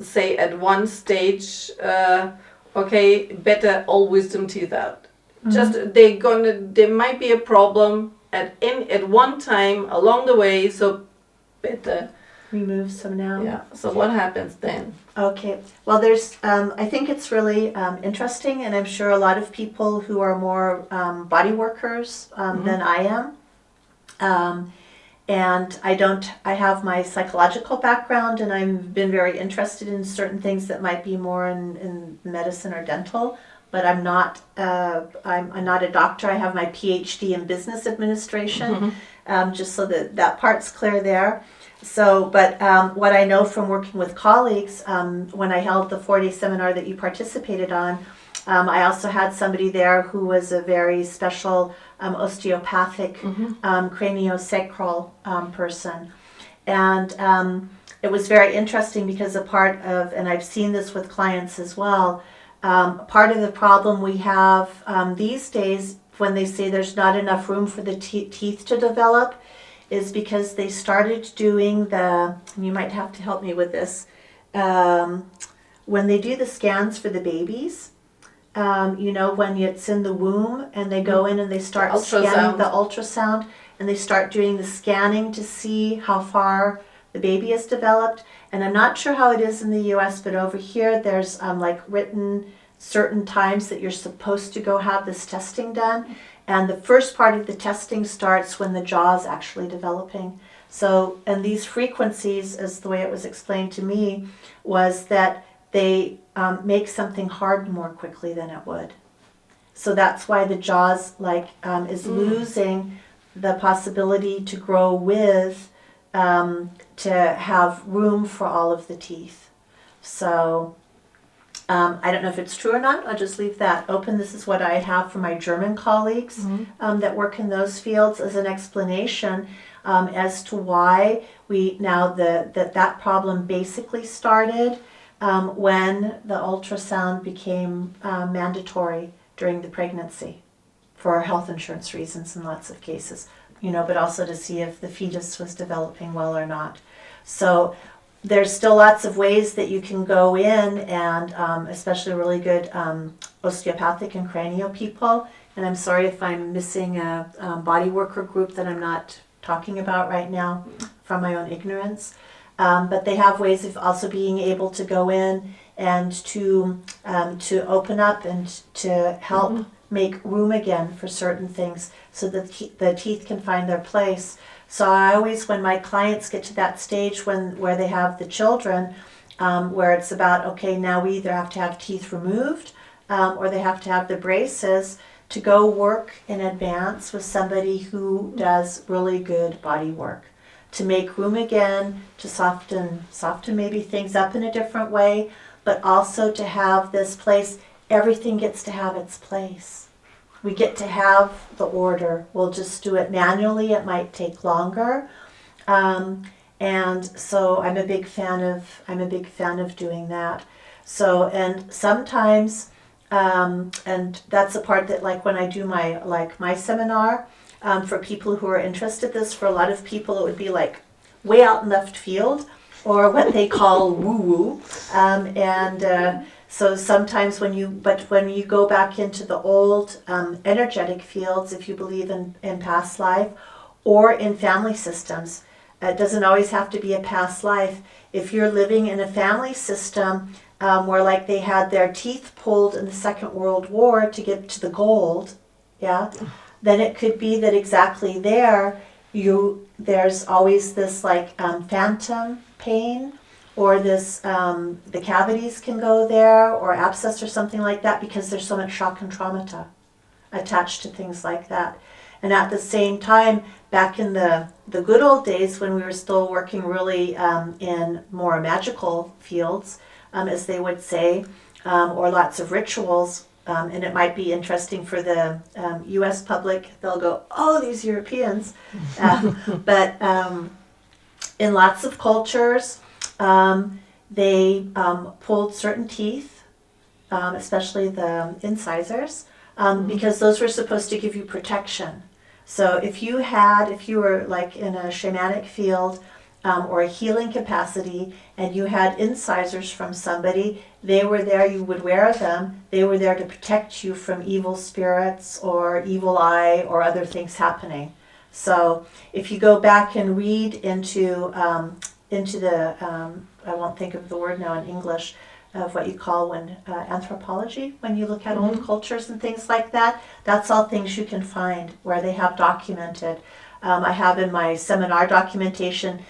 say at one stage. Okay, better all wisdom teeth out. Mm-hmm. Just there might be a problem at one time along the way, so better remove some now. Yeah. So what happens then? Okay. Well, there's. I think it's really interesting, and I'm sure a lot of people who are more body workers than I am. And I have my psychological background, and I've been very interested in certain things that might be more in medicine or dental, but I'm not a doctor. I have my PhD in business administration, just so that part's clear there. So, but what I know from working with colleagues, when I held the 4-day seminar that you participated on, I also had somebody there who was a very special osteopathic craniosacral person. And it was very interesting because a part of, and I've seen this with clients as well, part of the problem we have these days when they say there's not enough room for the teeth to develop is because they started doing and you might have to help me with this, when they do the scans for the babies, when it's in the womb and they go in and they start scanning the ultrasound and they start doing the scanning to see how far the baby has developed. And I'm not sure how it is in the US, but over here there's written certain times that you're supposed to go have this testing done. And the first part of the testing starts when the jaw is actually developing. So, and these frequencies, as the way it was explained to me, was that they make something harden more quickly than it would. So that's why the jaw's is losing the possibility to grow with, to have room for all of the teeth. So I don't know if it's true or not. I'll just leave that open. This is what I have from my German colleagues that work in those fields as an explanation as to why that problem basically started when the ultrasound became mandatory during the pregnancy for health insurance reasons in lots of cases, but also to see if the fetus was developing well or not. So there's still lots of ways that you can go in, and especially really good osteopathic and cranio people. And I'm sorry if I'm missing a body worker group that I'm not talking about right now from my own ignorance. But they have ways of also being able to go in and to open up and to help make room again for certain things so that the teeth can find their place. So I always, when my clients get to that stage where they have the children, where it's about, okay, now we either have to have teeth removed or they have to have the braces, to go work in advance with somebody who does really good body work, to make room again, to soften maybe things up in a different way, but also to have this place, everything gets to have its place. We get to have the order. We'll just do it manually. It might take longer. And so I'm a big fan of doing that. So, and sometimes, and that's the part that, like when I do my seminar, for people who are interested in this, for a lot of people it would be like way out in left field, or what they call woo-woo. So sometimes when you go back into the old energetic fields, if you believe in past life or in family systems, it doesn't always have to be a past life. If you're living in a family system where like they had their teeth pulled in the Second World War to get to the gold, then it could be that exactly there's always this like phantom pain, or this the cavities can go there, or abscess or something like that, because there's so much shock and trauma attached to things like that. And at the same time, back in the good old days when we were still working really in more magical fields, as they would say, or lots of rituals, and it might be interesting for the US public, they'll go, oh, these Europeans. But in lots of cultures, they pulled certain teeth, especially the incisors, because those were supposed to give you protection. So if you were like in a shamanic field or a healing capacity, and you had incisors from somebody, they were there, you would wear them, they were there to protect you from evil spirits or evil eye or other things happening. So if you go back and read into the, I won't think of the word now in English, of what you call anthropology, when you look at old cultures and things like that, that's all things you can find where they have documented. I have in my seminar documentation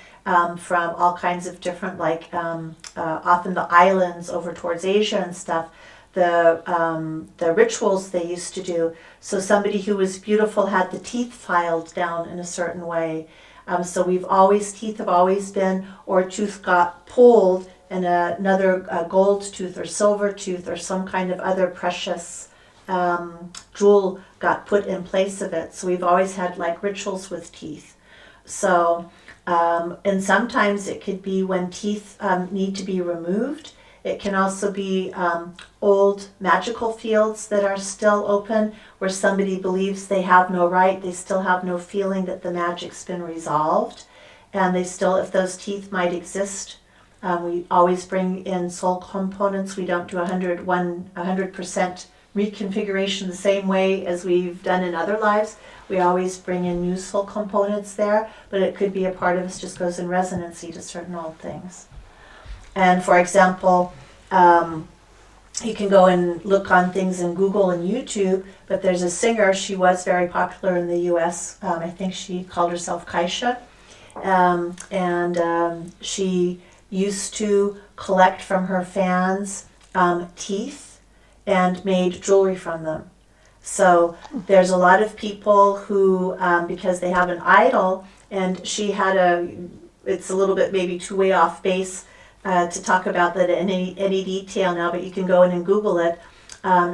from all kinds of different, like often the islands over towards Asia and stuff, the rituals they used to do. So somebody who was beautiful had the teeth filed down in a certain way. So teeth have always been, or a tooth got pulled and another gold tooth or silver tooth or some kind of other precious jewel got put in place of it. So we've always had like rituals with teeth. So, and sometimes it could be when teeth need to be removed. It can also be old magical fields that are still open, where somebody believes they have no right, they still have no feeling that the magic's been resolved, and they still, if those teeth might exist, we always bring in soul components. We don't do 100% reconfiguration the same way as we've done in other lives. We always bring in new soul components there, but it could be a part of us just goes in resonancy to certain old things. And for example, you can go and look on things in Google and YouTube, but there's a singer, she was very popular in the US, I think she called herself Kaisha, and she used to collect from her fans teeth and made jewelry from them. So there's a lot of people who, because they have an idol, and she had it's a little bit maybe too way off base, to talk about that in any detail now, but you can go in and Google it.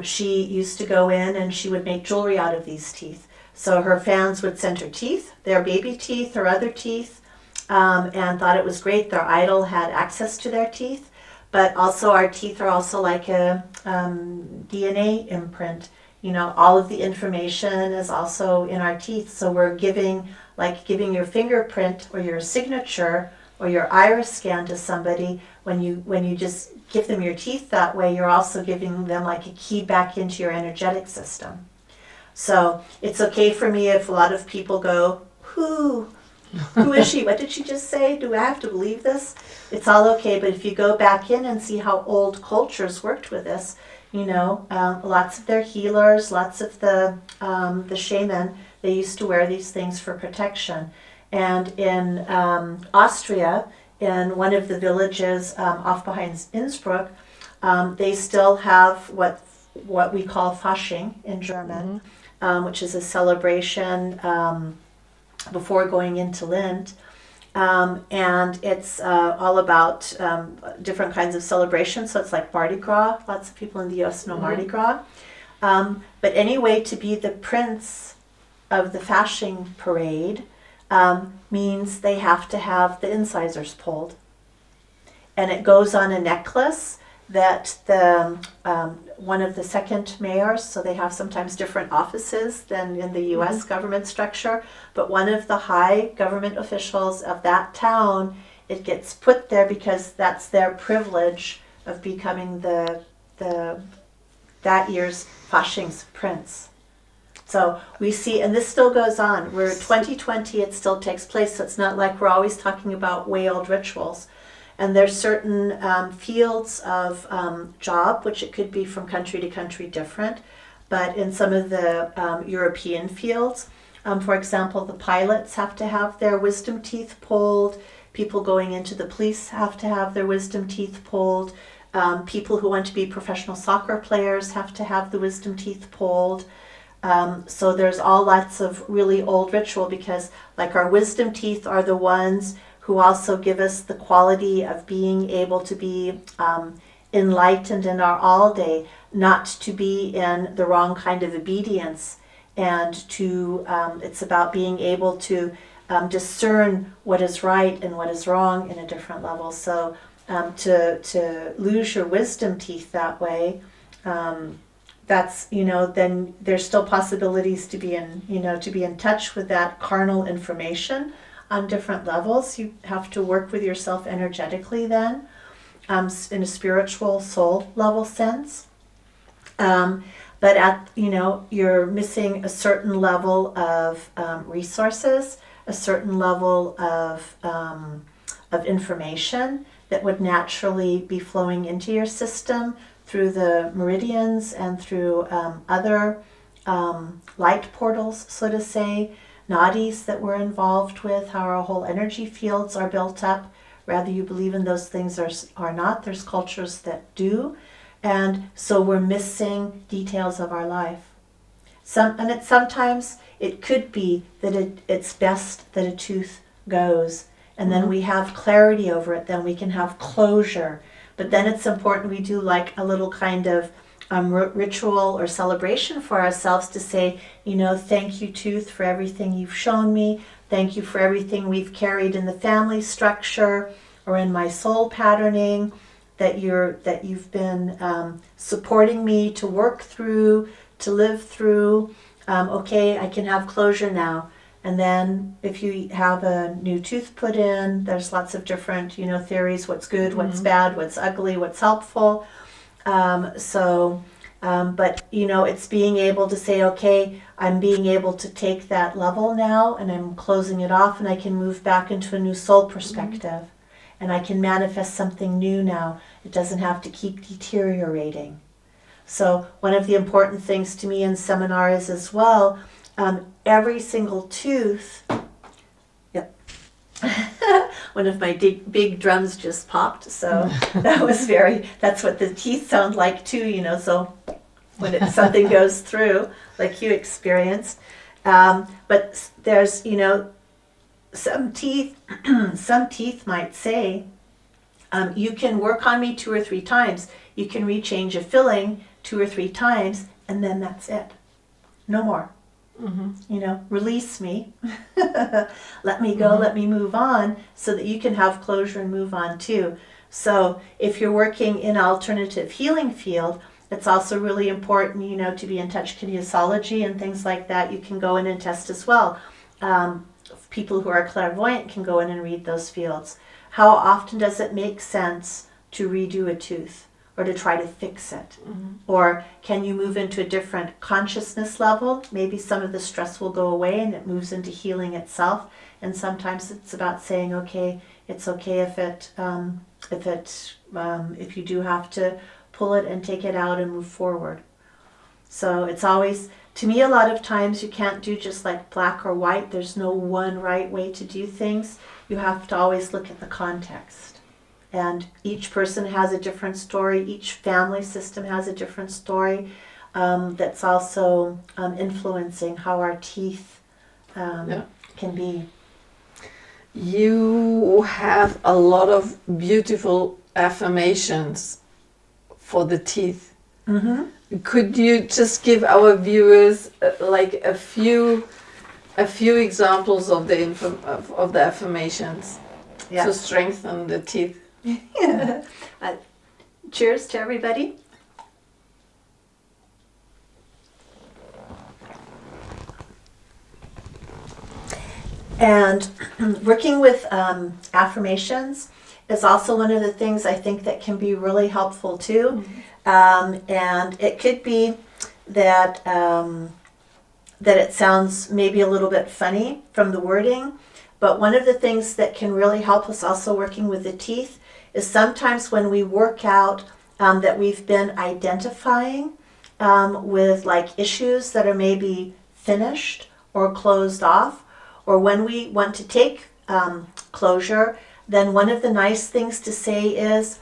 She used to go in and she would make jewelry out of these teeth. So her fans would send her teeth, their baby teeth or other teeth, and thought it was great. Their idol had access to their teeth. But also our teeth are also like a DNA imprint. You know, all of the information is also in our teeth. So we're giving your fingerprint or your signature or your iris scan to somebody. When you just give them your teeth that way, you're also giving them like a key back into your energetic system. So it's okay for me if a lot of people go, who is she? What did she just say? Do I have to believe this? It's all okay, but if you go back in and see how old cultures worked with this, you know, lots of their healers, lots of the shaman, they used to wear these things for protection. And in Austria, in one of the villages off behind Innsbruck, they still have what we call Fasching in German, which is a celebration before going into Lent. And it's all about different kinds of celebrations. So it's like Mardi Gras. Lots of people in the U.S. know Mardi Gras. But anyway, to be the prince of the Fasching parade means they have to have the incisors pulled. And it goes on a necklace that the one of the second mayors, so they have sometimes different offices than in the U.S. government structure, but one of the high government officials of that town, it gets put there because that's their privilege of becoming that year's Fasching's prince. So we see, and this still goes on. We're 2020, it still takes place, so it's not like we're always talking about way old rituals. And there's certain fields of job, which it could be from country to country different, but in some of the European fields, for example, the pilots have to have their wisdom teeth pulled, people going into the police have to have their wisdom teeth pulled, people who want to be professional soccer players have to have the wisdom teeth pulled. So there's all lots of really old ritual, because like our wisdom teeth are the ones who also give us the quality of being able to be enlightened in our all day, not to be in the wrong kind of obedience, and to it's about being able to discern what is right and what is wrong in a different level. So to lose your wisdom teeth that way, that's, you know, then there's still possibilities to be in, you know, to be in touch with that carnal information on different levels. You have to work with yourself energetically then, in a spiritual soul level sense. But at, you know, you're missing a certain level of resources, a certain level of information that would naturally be flowing into your system through the meridians and through other light portals, so to say, nadis that we're involved with, how our whole energy fields are built up. Whether you believe in those things or not, there's cultures that do. And so we're missing details of our life. Sometimes it could be that it's best that a tooth goes, and then we have clarity over it, then we can have closure. But then it's important we do like a little kind of ritual or celebration for ourselves to say, you know, thank you, tooth, for everything you've shown me. Thank you for everything we've carried in the family structure or in my soul patterning, that you've been supporting me to work through, to live through. Okay, I can have closure now. And then if you have a new tooth put in, there's lots of different, you know, theories, what's good, what's bad, what's ugly, what's helpful. But, you know, it's being able to say, okay, I'm being able to take that level now and I'm closing it off, and I can move back into a new soul perspective. And I can manifest something new now. It doesn't have to keep deteriorating. So one of the important things to me in seminars as well, every single tooth, yep. One of my big drums just popped, so that's what the teeth sound like too, you know, so when something goes through, like you experienced. But there's, you know, some teeth might say, You can work on me 2 or 3 times. You can rechange a filling 2 or 3 times, and then that's it. No more. Release me. Let me go, let me move on, so that you can have closure and move on too. So if you're working in alternative healing field, it's also really important, to be in touch kinesiology and things like that. You can go in and test as well. People who are clairvoyant can go in and read those fields. How often does it make sense to redo a tooth or to try to fix it? Or can you move into a different consciousness level? Maybe some of the stress will go away and it moves into healing itself. And sometimes it's about saying, okay, it's okay if you do have to pull it and take it out and move forward. So it's always, to me, a lot of times you can't do just like black or white. There's no one right way to do things. You have to always look at the context. And each person has a different story. Each family system has a different story that's also influencing how our teeth can be. You have a lot of beautiful affirmations for the teeth. Could you just give our viewers like a few examples of the affirmations to strengthen the teeth? Cheers to everybody. And working with affirmations is also one of the things I think that can be really helpful too. And it could be that it sounds maybe a little bit funny from the wording, but one of the things that can really help us also working with the teeth is sometimes when we work out that we've been identifying with like issues that are maybe finished or closed off, or when we want to take closure, then one of the nice things to say is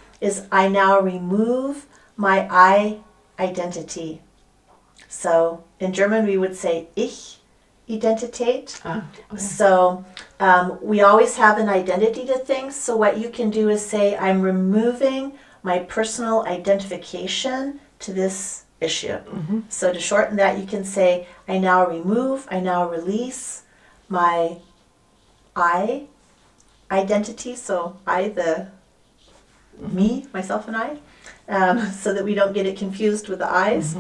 I now remove my I identity. So in German we would say Ich Identität. Okay. So we always have an identity to things. So what you can do is say I'm removing my personal identification to this issue. So to shorten that, you can say I now remove, I now release my I identity. So I, the me, myself and I. So that we don't get it confused with the eyes.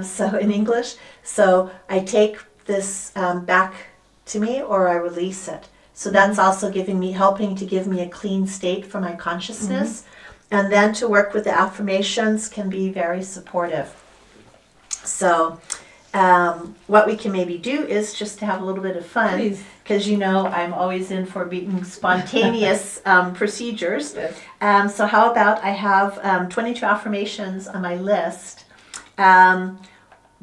So in English, so I take this back to me, or I release it. So that's also helping to give me a clean state for my consciousness. And then to work with the affirmations can be very supportive. So what we can maybe do is just to have a little bit of fun, because I'm always in for being spontaneous procedures. Yes. So how about I have 22 affirmations on my list.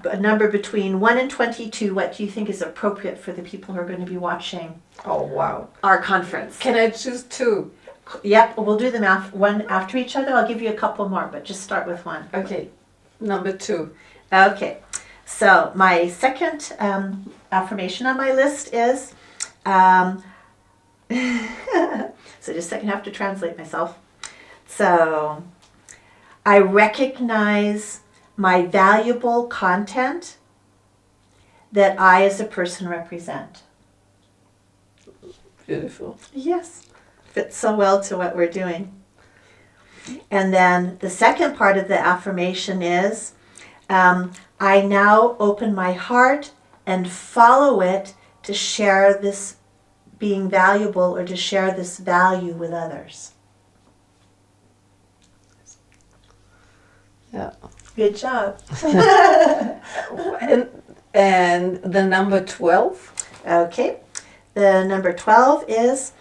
A number between 1 and 22. What do you think is appropriate for the people who are going to be watching? Oh, wow. Our conference. Can I choose 2? Yep, we'll do them one after each other. I'll give you a couple more, but just start with one. Okay, number 2. Okay, so my second affirmation on my list is, so just a second, I have to translate myself. So, I recognize my valuable content that I as a person represent. Beautiful. Yes. Fits so well to what we're doing. And then the second part of the affirmation is, I now open my heart and follow it to share this being valuable or to share this value with others. Yeah. Good job. and the number 12? Okay. The number 12 is,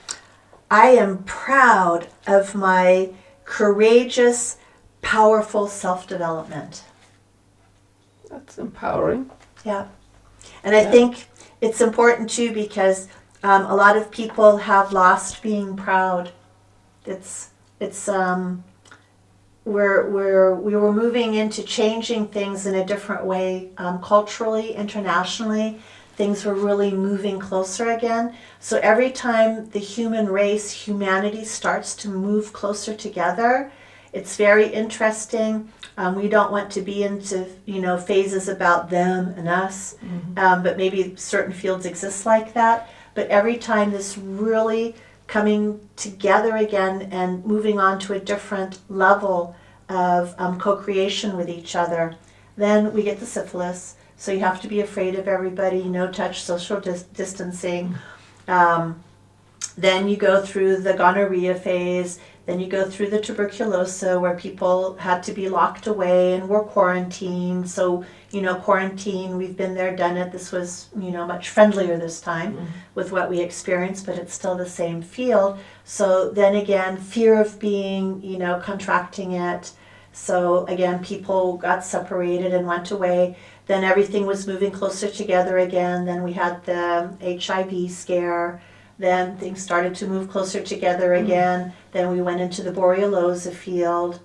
I am proud of my courageous, powerful self-development. That's empowering. Yeah. And I think it's important too, because a lot of people have lost being proud. We were moving into changing things in a different way, culturally, internationally, things were really moving closer again. So every time the human race, humanity starts to move closer together, it's very interesting. We don't want to be into, phases about them and us, but maybe certain fields exist like that. But every time this really coming together again and moving on to a different level of co-creation with each other, then we get the syphilis. So you have to be afraid of everybody, no touch, social distancing. Then you go through the gonorrhea phase. Then you go through the tuberculosis, where people had to be locked away and were quarantined. So, quarantine, we've been there, done it. This was, much friendlier this time with what we experienced, but it's still the same field. So then again, fear of being, contracting it. So again, people got separated and went away. Then everything was moving closer together again. Then we had the HIV scare. Then things started to move closer together again. Then we went into the borreliosis field.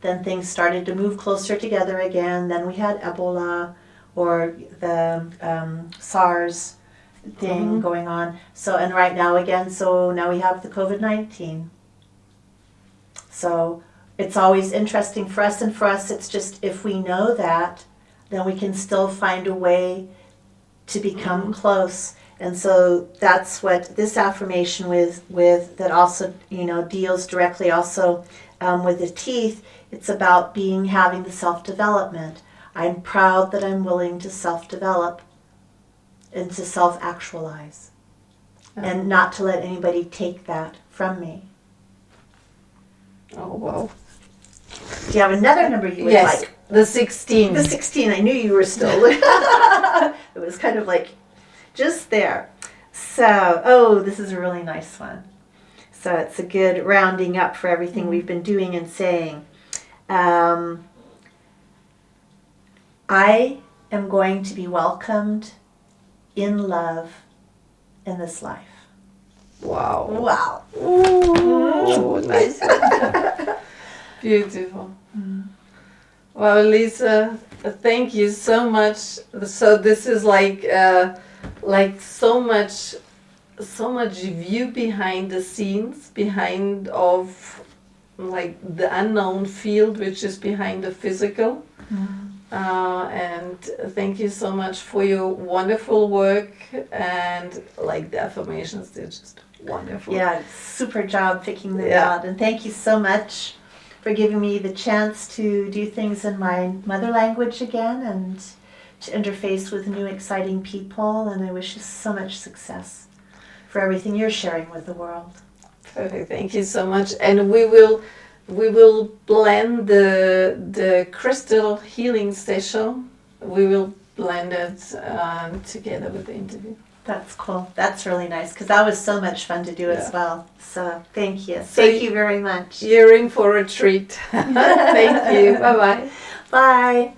Then things started to move closer together again. Then we had Ebola, or the SARS thing going on. So, and right now again, so now we have the COVID-19. So it's always interesting for us, and for us it's just, if we know that, then we can still find a way to become close. And so that's what this affirmation with that also, deals directly also with the teeth. It's about having the self-development. I'm proud that I'm willing to self-develop and to self-actualize, and not to let anybody take that from me. Oh, wow. Do you have another number you would like? The 16. The 16. I knew you were still. It was kind of like just there. So, this is a really nice one. So it's a good rounding up for everything we've been doing and saying. I am going to be welcomed in love in this life. Wow. Wow. Ooh, nice. Beautiful. Well, Lysa, thank you so much. So this is like so much view behind the scenes, behind of like the unknown field, which is behind the physical. And thank you so much for your wonderful work, and like the affirmations, they're just wonderful. Yeah, super job picking them out. And thank you so much for giving me the chance to do things in my mother language again, and to interface with new exciting people. And I wish you so much success for everything you're sharing with the world. Perfect. Thank you so much. And we will blend the crystal healing session. We will blend it together with the interview. That's cool. That's really nice, because that was so much fun to do as well. So thank you. So thank you very much. You're in for a treat. Thank you. Bye-bye. Bye.